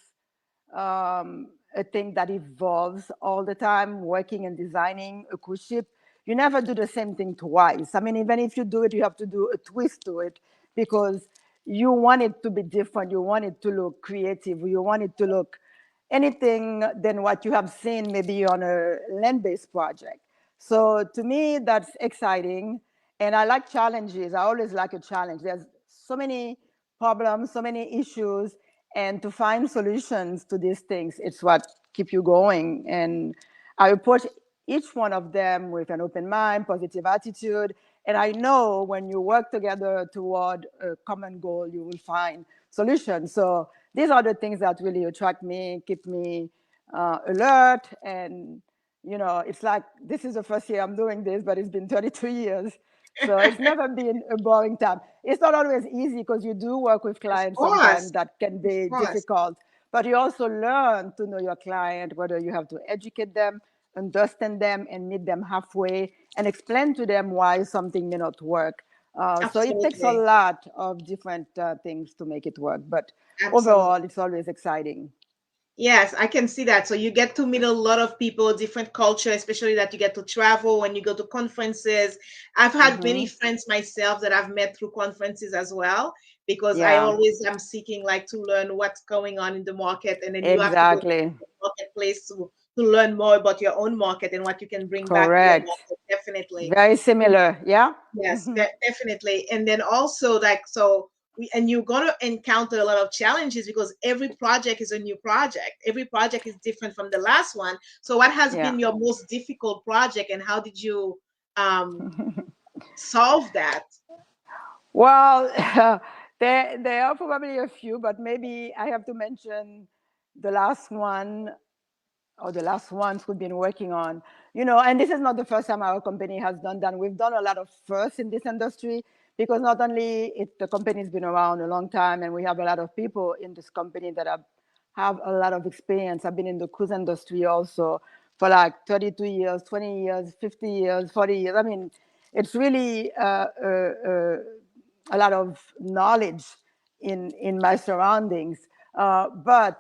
a thing that evolves all the time, working and designing a cruise ship. You never do the same thing twice. I mean, even if you do it, you have to do a twist to it because you want it to be different. You want it to look creative. You want it to look anything than what you have seen maybe on a land-based project. So to me, that's exciting. And I like challenges. I always like a challenge. There's so many problems, so many issues, and to find solutions to these things, it's what keep you going. And I approach each one of them with an open mind, positive attitude. And I know when you work together toward a common goal, you will find solutions. So these are the things that really attract me, keep me alert. And, it's like this is the first year I'm doing this, but it's been 32 years. So it's never been a boring time. It's not always easy because you do work with Of clients sometimes course, that can of be course. difficult, but you also learn to know your client, whether you have to educate them, understand them, and meet them halfway and explain to them why something may not work. So it takes a Absolutely. lot of different things to make it work, but Absolutely. overall, it's always exciting. Yes, I can see that. So you get to meet a lot of people, different culture, especially that you get to travel when you go to conferences. I've had many Hmm. friends myself that I've met through conferences as well, because I Yeah, always am seeking like to learn what's going on in the market, and then you have to go to exactly. the marketplace to learn more about your own market and what you can bring back to your Correct. market. Definitely. Very similar. Yeah. Yes, Hmm. definitely. And then also like so and you're going to encounter a lot of challenges because every project is a new project. Every project is different from the last one. So what has Yeah. been your most difficult project and how did you um solve that? Well, there are probably a few, but maybe I have to mention the last one or the last ones we've been working on. And this is not the first time our company has done that. We've done a lot of firsts in this industry because not only the company's been around a long time and we have a lot of people in this company that have a lot of experience. I've been in the cruise industry also for like 32 years, 20 years, 50 years, 40 years. I mean, it's really a lot of knowledge in my surroundings. But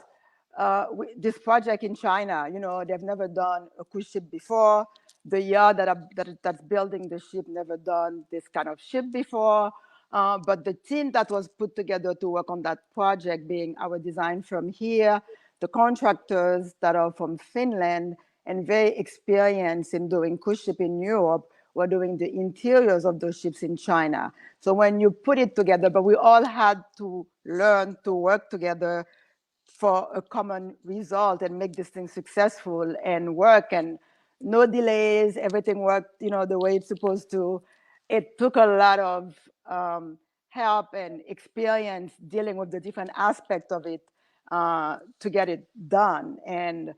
this project in China, they've never done a cruise ship before. The yard that's building the ship never done this kind of ship before. But the team that was put together to work on that project, being our design firm here, the contractors that are from Finland and very experienced in doing cruise ship in Europe, were doing the interiors of those ships in China. So when you put it together, but we all had to learn to work together for a common result and make this thing successful and work, and no delays, everything worked, the way it's supposed to. It took a lot of help and experience dealing with the different aspects of it to get it done. And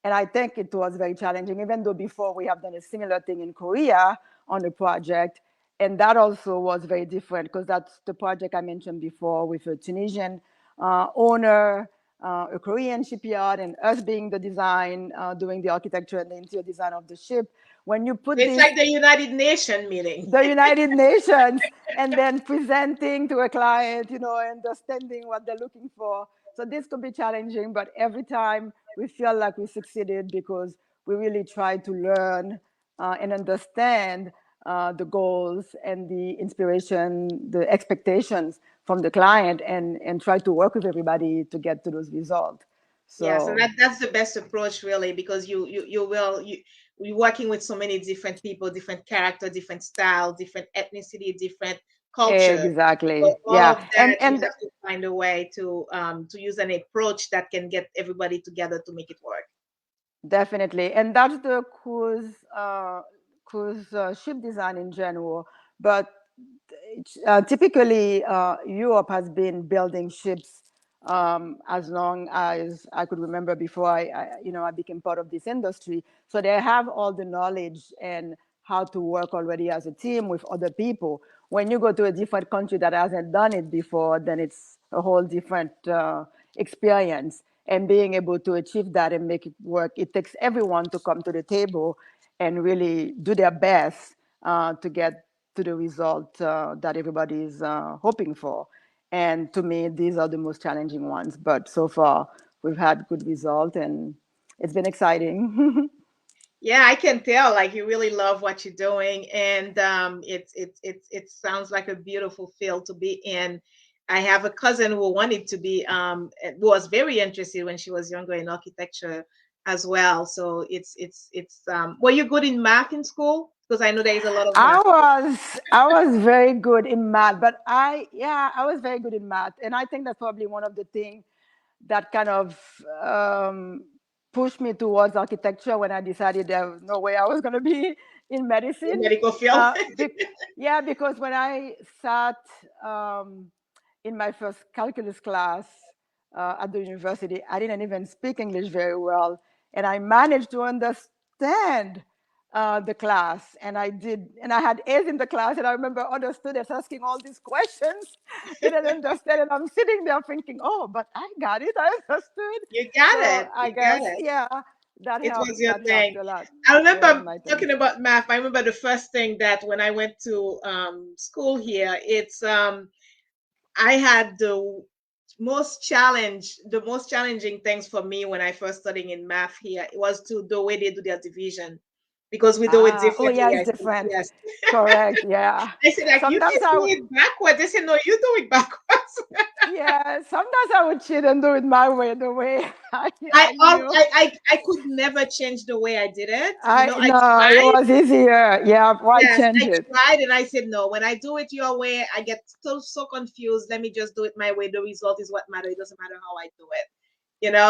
I think it was very challenging, even though before we have done a similar thing in Korea on a project. And that also was very different because that's the project I mentioned before with a Tunisian owner, a Korean shipyard, and us being the design, doing the architecture and the interior design of the ship. When you put It's like the United Nations meeting. The United Nations, and then presenting to a client, understanding what they're looking for. So this could be challenging, but every time we feel like we succeeded because we really try to learn and understand the goals and the inspiration, the expectations from the client, and try to work with everybody to get to those results. So yes, and that's the best approach, really, because you're working with so many different people, different character, different style, different ethnicity, different culture. exactly, So all yeah, of that, you and have to find a way to use an approach that can get everybody together to make it work. definitely, and that's the cruise ship design in general. But typically, Europe has been building ships as long as I could remember before I became part of this industry. So they have all the knowledge and how to work already as a team with other people. When you go to a different country that hasn't done it before, then it's a whole different experience. And being able to achieve that and make it work, it takes everyone to come to the table and really do their best to get to the result that everybody is hoping for. And to me, these are the most challenging ones. But so far, we've had good result, and it's been exciting. Yeah, I can tell. Like you really love what you're doing, and it sounds like a beautiful field to be in. I have a cousin who wanted to be was very interested when she was younger in architecture as well. So it's. Were you good in math in school? Because I know there is a lot of I math. was I was very good in math, but I was very good in math, and I think that's probably one of the things that kind of pushed me towards architecture when I decided there was no way I was going to be in In medicine. medical field. Uh, be- yeah, because when I sat um, in my first calculus class at the university, I didn't even speak English very well, and I managed to understand the class, and I had A's in the class, and I remember other students asking all these questions they didn't understand, and I'm sitting there thinking, oh, but I got it, I understood. You got So it. I You got guess, it. yeah, It was your that helped thing. a lot. I Yeah, it was remember my thing. talking about math. I remember the first thing that when I went to school here, I had the most challenging things for me when I first studying in math here was to the way they do their division because we do it Oh yeah, differently. it's I said different. yes. Correct, yeah. I said like you Sometimes can do it backwards. They said no, you do it backwards. yeah, sometimes I would cheat and do it my way, the way I, I al- knew. I could never change the way I did it. I I No, it tried. was easier. Yeah, why Yes, change I it? tried and I said no. When I do it your way, I get so confused. Let me just do it my way. The result is what matters. It doesn't matter how I do it.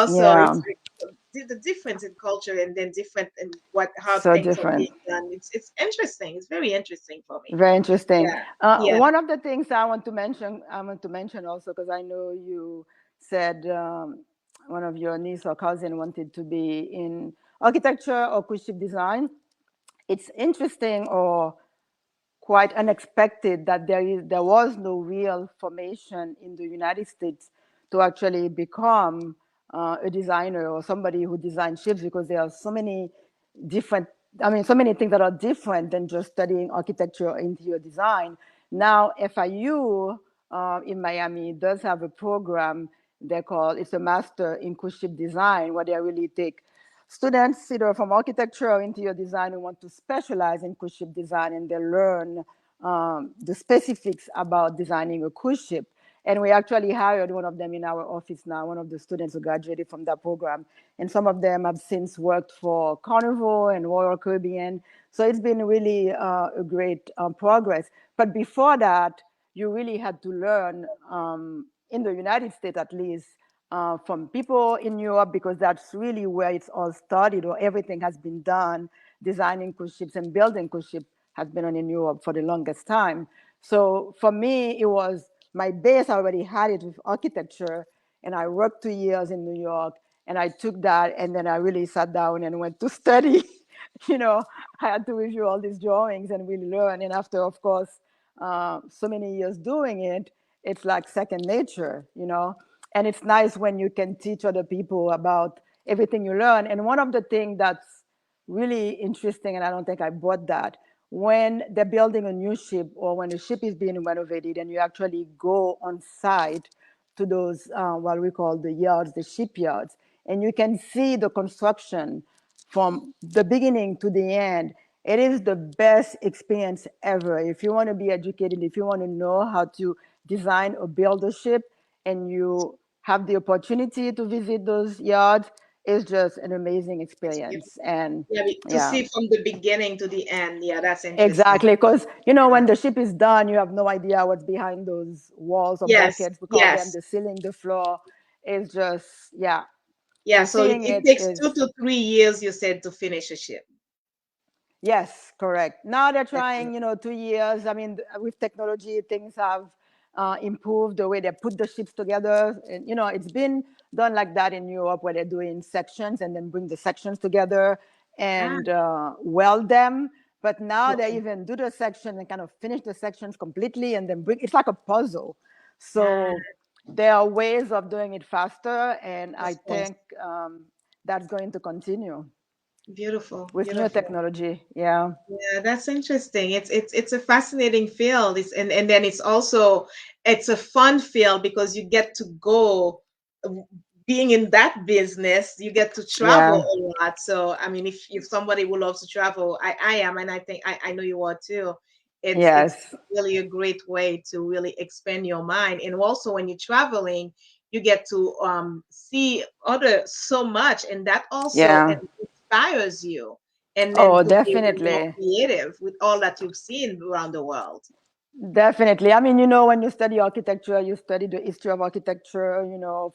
So Yeah, it's like the difference in culture and then different in what how so things are different. being done. It's interesting. It's very interesting for me. Very interesting. Yeah. Yeah. One of the things I want to mention also, because I know you said one of your niece or cousin wanted to be in architecture or cruise ship design. It's interesting or quite unexpected that there was no real formation in the United States to actually become a designer or somebody who designs ships, because there are so many different, I mean, so many things that are different than just studying architecture or interior design. Now, FIU in Miami does have a program they call, it's a master in cruise ship design, where they really take students either from architecture or interior design who want to specialize in cruise ship design, and they learn the specifics about designing a cruise ship. And we actually hired one of them in our office now, one of the students who graduated from that program. And some of them have since worked for Carnival and Royal Caribbean. So it's been really a great progress. But before that, you really had to learn, in the United States at least, from people in Europe, because that's really where it's all started, or everything has been done. Designing cruise ships and building cruise ships has been on in Europe for the longest time. So for me, it was my base. I already had it with architecture, and I worked 2 years in New York, and I took that, and then I really sat down and went to study. you know, I had to review all these drawings and really learn. And after, of course, so many years doing it, it's like second nature. And it's nice when you can teach other people about everything you learn. And one of the things that's really interesting, and I don't think I bought that, when they're building a new ship or when a ship is being renovated and you actually go on site to those, what we call the yards, the shipyards, and you can see the construction from the beginning to the end. It is the best experience ever. If you want to be educated, if you want to know how to design or build a ship, and you have the opportunity to visit those yards, it's just an amazing It's experience. beautiful. And Yeah, to yeah, see from the beginning to the end. Yeah, that's interesting. exactly. Because, when the ship is done, you have no idea what's behind those walls or Yes, bulkheads, we call them, yes. the ceiling, the floor. It's just, yeah. Yeah, So so it, seeing it it takes is, 2 to 3 years, you said, to finish a ship. yes, correct. Now they're Excellent. trying, 2 years. I mean, with technology, things have improved the way they put the ships together. And, it's been done like that in Europe, where they're doing sections and then bring the sections together Ah, and weld them. But now they okay. even do the section and kind of finish the sections completely and then bring, it's like a puzzle. Ah, So there are ways of doing it faster. And of I course. think that's going to continue Beautiful, with new beautiful. technology. Yeah. Yeah, that's interesting. It's a fascinating field. And then it's a fun field because you get to go, being in that business, you get to travel Yeah. a lot. So I mean, if somebody who loves to travel, I am, and I think I know you are too. It's Yes. really a great way to really expand your mind. And also when you're traveling, you get to see other so much, and that also Yeah. inspires you, and then Oh, to be even more definitely. creative with all that you've seen around the world. Definitely. I mean, when you study architecture, you study the history of architecture,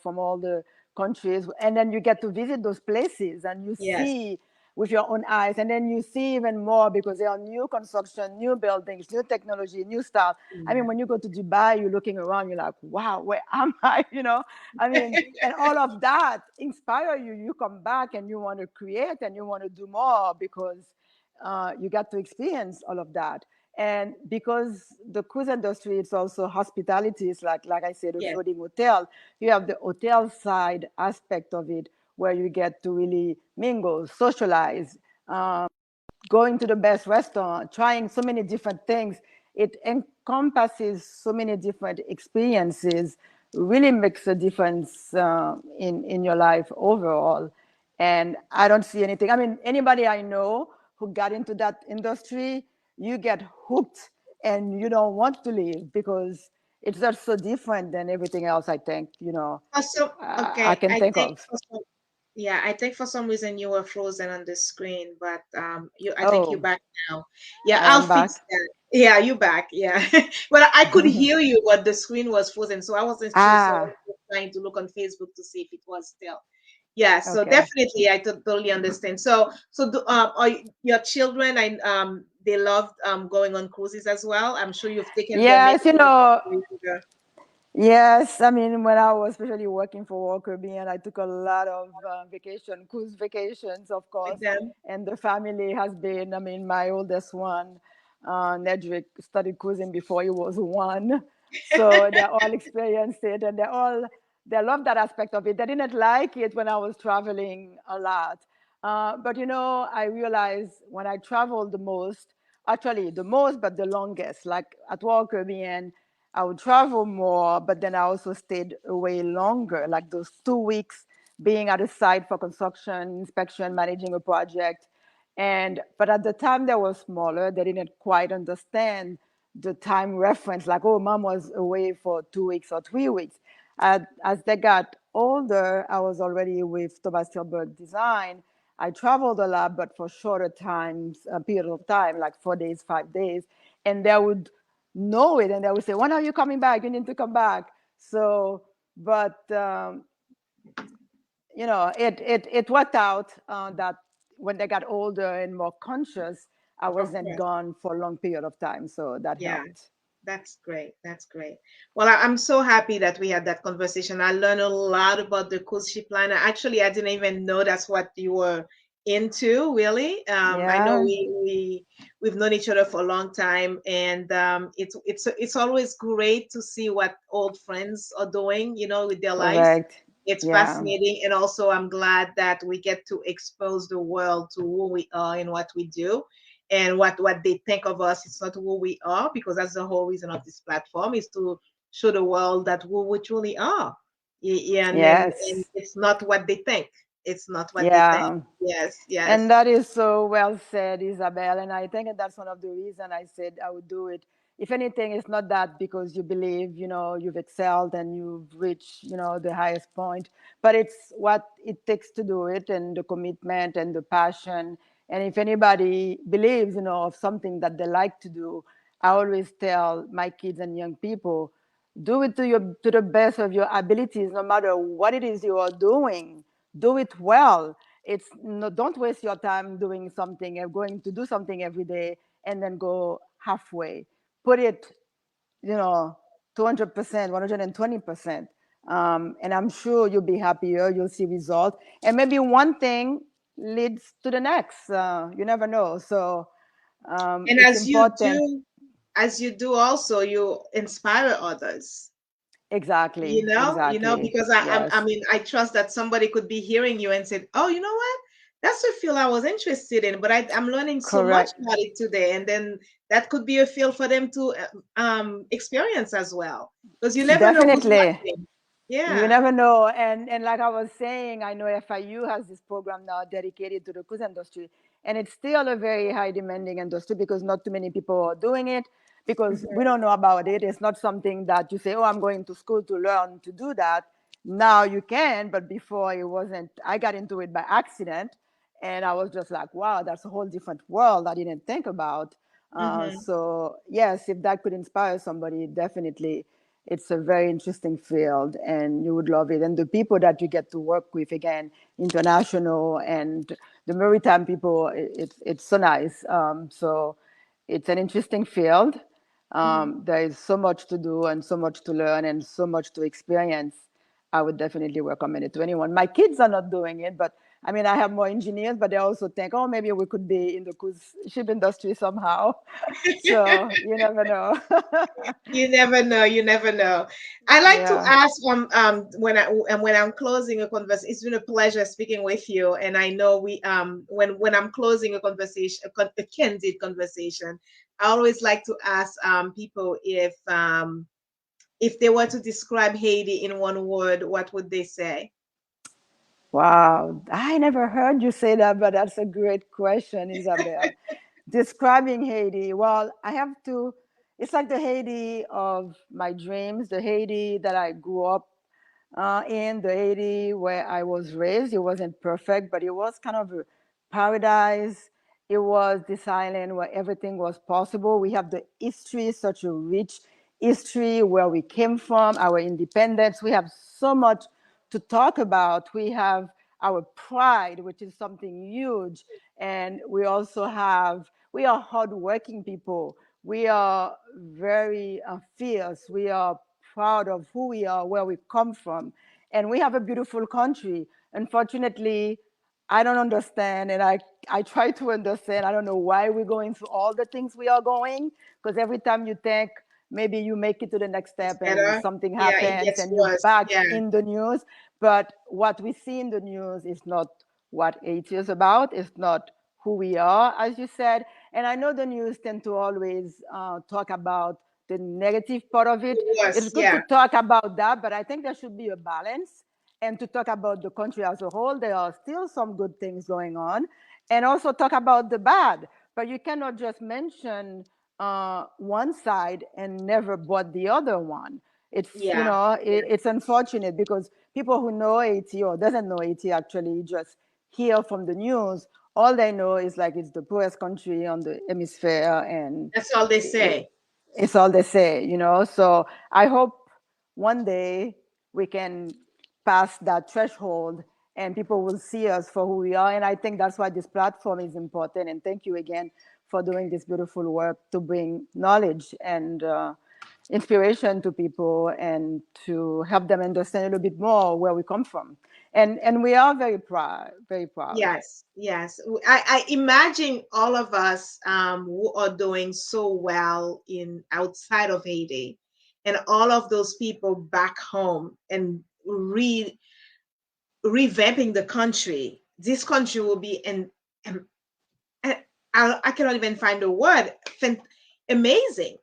from all the countries. And then you get to visit those places and you Yes. see with your own eyes. And then you see even more because there are new construction, new buildings, new technology, new stuff. I mean, Yeah. when you go to Dubai, you're looking around, you're like, wow, where am I? I mean, and all of that inspire you. You come back and you want to create and you want to do more because you got to experience all of that. And because the cruise industry, it's also hospitality. It's like I said, a Yes. floating hotel. You have the hotel side aspect of it, where you get to really mingle, socialize, going to the best restaurant, trying so many different things. It encompasses so many different experiences, really makes a difference in your life overall. And I don't see anything. I mean, anybody I know who got into that industry, you get hooked and you don't want to leave because it's just so different than everything else, I think, Also, I okay, can think of. yeah, I think for some reason you were frozen on the screen, but I think you're Oh, back now. Yeah, I I'll am fix back. that. Yeah, you back. Yeah. But I could hear you, but the screen was frozen, so I wasn't sure. So I was Ah, just trying to look on Facebook to see if it was still. Yeah, so okay. definitely I totally understand. Are your children, and they loved going on cruises as well? I'm sure you've taken them maybe. Yes, yes. I mean, when I was especially working for Royal Caribbean, I took a lot of cruise vacations, of With course. them. And the family has been, I mean, my oldest one, Nédgé, started cruising before he was one. So they all experienced it and they love that aspect of it. They didn't like it when I was traveling a lot. But I realized when I traveled the most, actually the most, but the longest, like at World Caribbean, I would travel more, but then I also stayed away longer, like those 2 weeks being at a site for construction, inspection, managing a project. But at the time they were smaller, they didn't quite understand the time reference, like, oh, mom was away for 2 weeks or 3 weeks. As they got older, I was already with Thomas Tilburg Design. I traveled a lot, but for shorter times, a period of time, like 4 days, 5 days. And they would know it and they would say, when are you coming back? You need to come back. So, but it worked out that when they got older and more conscious, I Of wasn't course. gone for a long period of time. So that Yeah. helped. That's great. That's great. Well, I'm so happy that we had that conversation. I learned a lot about the cruise ship line. Actually, I didn't even know that's what you were into, really. I know Yeah, we've known each other for a long time, and it's always great to see what old friends are doing, with their lives. correct. It's Yeah, fascinating, and also I'm glad that we get to expose the world to who we are and what we do and what they think of us. It's not who we are, because that's the whole reason of this platform, is to show the world that who we truly are. Yeah, and yes, it's not what they think. It's not what they think. yeah. Yes, And yes. that is so well said, Isabel. And I think that's one of the reasons I said I would do it. If anything, it's not that because you believe, you've excelled and you've reached, the highest point, but it's what it takes to do it and the commitment and the passion. And if anybody believes, of something that they like to do, I always tell my kids and young people, do it to the best of your abilities, no matter what it is you are doing. Do it well. It's no, don't waste your time doing something and going to do something every day and then go halfway. Put it, you know 200%, 120%, and I'm sure you'll be happier. You'll see results, and maybe one thing leads to the next. You never know. So And it's important. as you do also, you inspire others. Exactly, exactly. Because I Yes, mean, I trust that somebody could be hearing you and said, "Oh, you know what? That's a field I was interested in, but I'm learning so much correct. about it today." And then that could be a field for them to experience as well, because you never know who's Definitely. watching. You Yeah. never know. And like I was saying, I know FIU has this program now dedicated to the cruise industry. And it's still a very high demanding industry because not too many people are doing it because we Mhm. don't know about it. It's not something that you say, oh, I'm going to school to learn to do that. Now you can, but before it wasn't. I got into it by accident. And I was just like, wow, that's a whole different world I didn't think about. Mhm. So, yes, if that could inspire somebody, definitely it's a very interesting field and you would love it. And the people that you get to work with, again, international and the maritime people, it's so nice. So it's an interesting field. Mhm. There is so much to do and so much to learn and so much to experience. I would definitely recommend it to anyone. My kids are not doing it, but I mean, I have more engineers, but they also think, oh, maybe we could be in the cruise ship industry somehow. So you never know. You never know. You never know. I like to Yeah. ask when I'm closing a conversation. It's been a pleasure speaking with you, and I know we when I'm closing a conversation, a candid conversation, I always like to ask people if they were to describe Haiti in one word, what would they say? Wow, I never heard you say that, but that's a great question, Isabel. Describing Haiti, well, I have to, it's like the Haiti of my dreams, the Haiti that I grew up in, the Haiti where I was raised. It wasn't perfect, but it was kind of a paradise. It was this island where everything was possible. We have the history, such a rich history, where we came from, our independence. We have so much to talk about. We have our pride, which is something huge. And we are hardworking people. We are very fierce. We are proud of who we are, where we come from. And we have a beautiful country. Unfortunately, I don't understand, and I try to understand. I don't know why we're going through all the things we are going, because every time you think maybe you make it to the next It's step and better. something Yeah, it happens gets and you're worse. back Yeah. in the news. But what we see in the news is not what Haiti is about. It's not who we are, as you said. And I know the news tend to always talk about the negative part of it. It's Yes, good to yeah, talk about that, but I think there should be a balance. And to talk about the country as a whole, there are still some good things going on. And also talk about the bad. But you cannot just mention one side and never bought the other one. It's, yeah, yeah. it's unfortunate because people who know Haiti or doesn't know Haiti actually just hear from the news. All they know is like it's the poorest country on the hemisphere, and That's all they it, say. it's all they say. So I hope one day we can pass that threshold and people will see us for who we are. And I think that's why this platform is important. And thank you again for doing this beautiful work to bring knowledge and inspiration to people and to help them understand a little bit more where we come from. And we are very proud, very proud. Yes, yes. I imagine all of us who are doing so well in outside of Haiti, and all of those people back home and revamping the country. This country will be an I cannot even find a word. Amazing,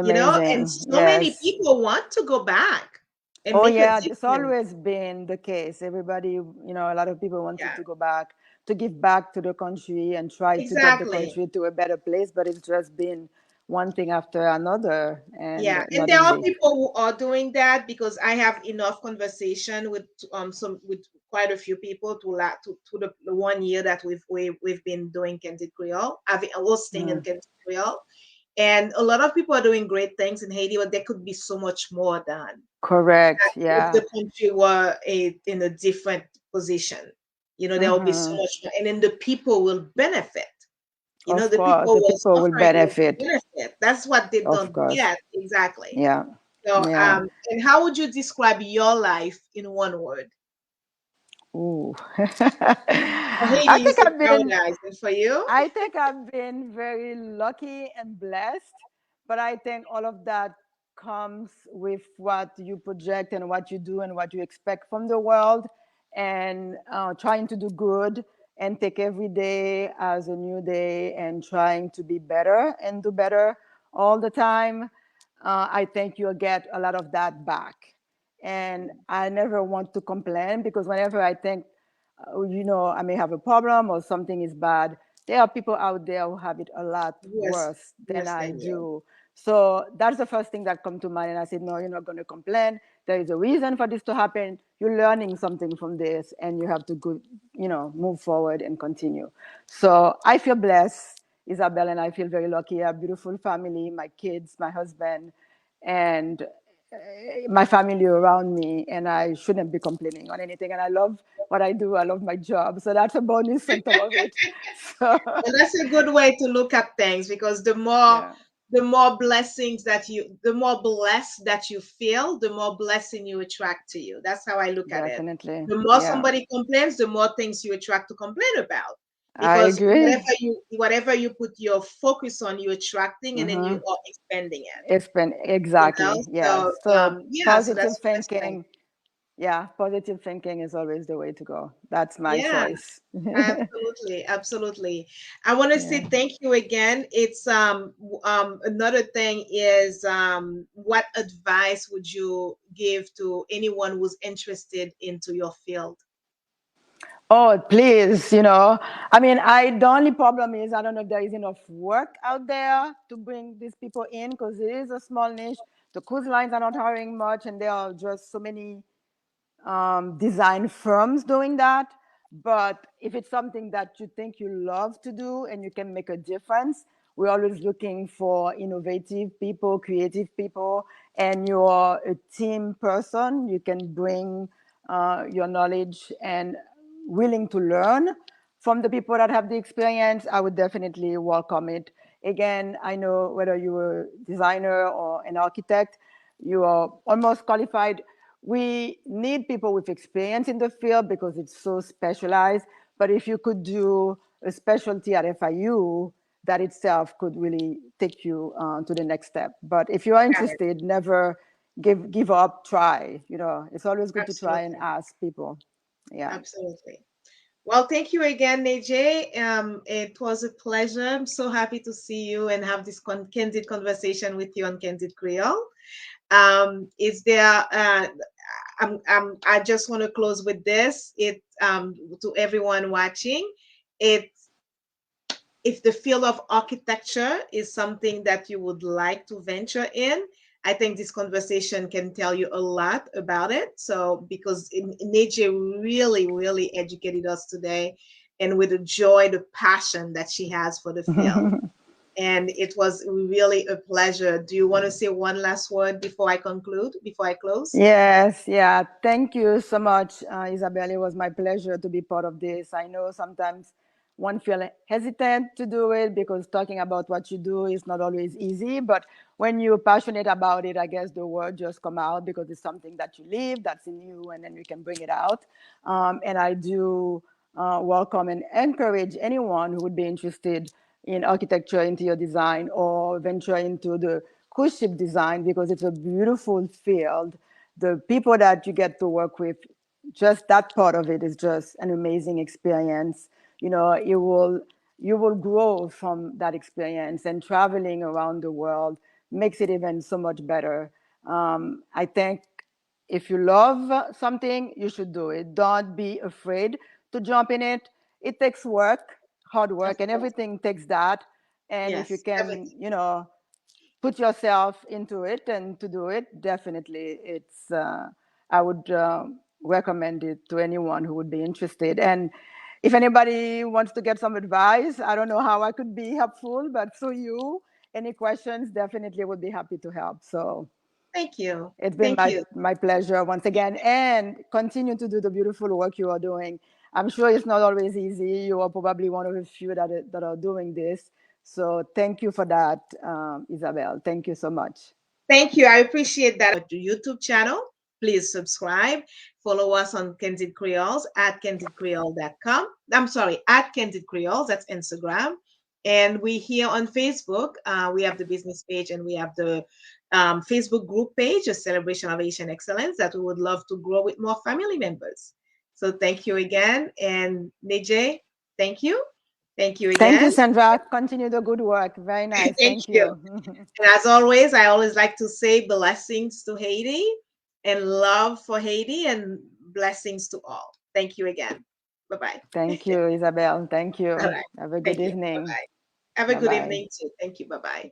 and Amazing. so many Yes. people want to go back and Oh make a yeah, it's difference. always been the case. Everybody, a lot of people wanted Yeah, to go back, to give back to the country and try to get the exactly. country to a better place, but it's just been one thing after another and Yeah, and not there are easy. people who are doing that because I have enough conversation with quite a few people to the 1 year that we've been doing Candid Creole, having hosting in Mm. Candid Creole, and a lot of people are doing great things in Haiti, but there could be so much more done Correct. if Yeah. the country were in a different position. There will be so Hmm. much more, and then the people will benefit. Of The course, people the who people are will suffering will benefit. benefit. That's what they Of don't course. get exactly. Yeah. So, Yeah. and how would you describe your life in one word? Ooh. For Haiti, I you think said I've been paradise, and for you, I think I've been very lucky and blessed, but I think all of that comes with what you project and what you do and what you expect from the world, and trying to do good and take every day as a new day and trying to be better and do better all the time. I think you'll get a lot of that back. And I never want to complain because whenever I think I may have a problem or something is bad, there are people out there who have it a lot yes, worse than worse I than you. do. So that's the first thing that come to mind. And I said, no, you're not going to complain. There is a reason for this to happen. You're learning something from this and you have to go, move forward and continue. So I feel blessed, Isabel, and I feel very lucky. I have a beautiful family, my kids, my husband, and my family around me, and I shouldn't be complaining on anything. And I love what I do. I love my job, so that's a bonus on top of it. So And that's a good way to look at things because yeah, the more blessings the more blessed that you feel, the more blessing you attract to you. That's how I look at it. definitely, The more yeah, somebody complains, the more things you attract to complain about. I Because agree. whatever you put your focus on, you're attracting and then you Mm-hmm. are expanding it. It's been exactly, yeah. So So yeah, so positive that's the best thing. thinking, yeah, positive thinking is always the way to go. That's my Yeah. choice. Absolutely, absolutely. I want to say Yeah. thank you again. It's another thing is what advice would you give to anyone who's interested into your field? Oh, please, I mean, the only problem is I don't know if there is enough work out there to bring these people in because it is a small niche. The cruise lines are not hiring much, and there are just so many design firms doing that. But if it's something that you think you love to do and you can make a difference, we're always looking for innovative people, creative people, and you're a team person. You can bring your knowledge and willing to learn from the people that have the experience. I would definitely welcome it. Again, I know whether you're a designer or an architect, you are almost qualified. We need people with experience in the field because it's so specialized. But if you could do a specialty at FIU, that itself could really take you to the next step. But if you are Got it. interested, never give up. Try. It's always good to try and Absolutely. ask people. Yeah. Absolutely. Well, thank you again, Nédgé. It was a pleasure. I'm so happy to see you and have this candid conversation with you on Candid Creole. Is there? I just want to close with this. It to everyone watching. It if the field of architecture is something that you would like to venture in, I think this conversation can tell you a lot about it. So, because Nédgé really, really educated us today, and with the joy, the passion that she has for the field. And it was really a pleasure. Do you want to say one last word before I conclude, before I close? Yes, yeah. Thank you so much, Isabel. It was my pleasure to be part of this. I know sometimes one feel hesitant to do it because talking about what you do is not always easy. But when you're passionate about it, I guess the word just come out because it's something that you live, that's in you, and then you can bring it out. And I do welcome and encourage anyone who would be interested in architecture, interior design, or venture into the cruise ship design because it's a beautiful field. The people that you get to work with, just that part of it is just an amazing experience. You know, you will grow from that experience, and traveling around the world makes it even so much better. I think if you love something, you should do it. Don't be afraid to jump in it. It takes work, hard Of work, and course. everything takes that. And if you Yes, can, everything. put yourself into it and to do it, definitely it's, I would recommend it to anyone who would be interested. And if anybody wants to get some advice, I don't know how I could be helpful, but through you, any questions, definitely would be happy to help. So Thank you. it's been Thank you. my pleasure once again, and continue to do the beautiful work you are doing. I'm sure it's not always easy. You are probably one of the few that are doing this. So thank you for that, Isabel. Thank you so much. Thank you. I appreciate that. To YouTube channel, please subscribe. Follow us on Candid Creoles at candidcreole.com. I'm sorry, at Candid Creoles. That's Instagram. And we here on Facebook, we have the business page and we have the Facebook group page, a celebration of Asian excellence that we would love to grow with more family members. So thank you again. And Nédgé, thank you. Thank you Thank you, again. Sandra. Continue the good work. Very nice. Thank Thank you. you. And as always, I always like to say blessings to Haiti and love for Haiti and blessings to all. Thank you again. Bye bye. Thank you, Isabel. Thank All you. right. Have a good Thank you. Bye evening. bye. Have a Bye good bye. evening too. Thank you. Bye bye.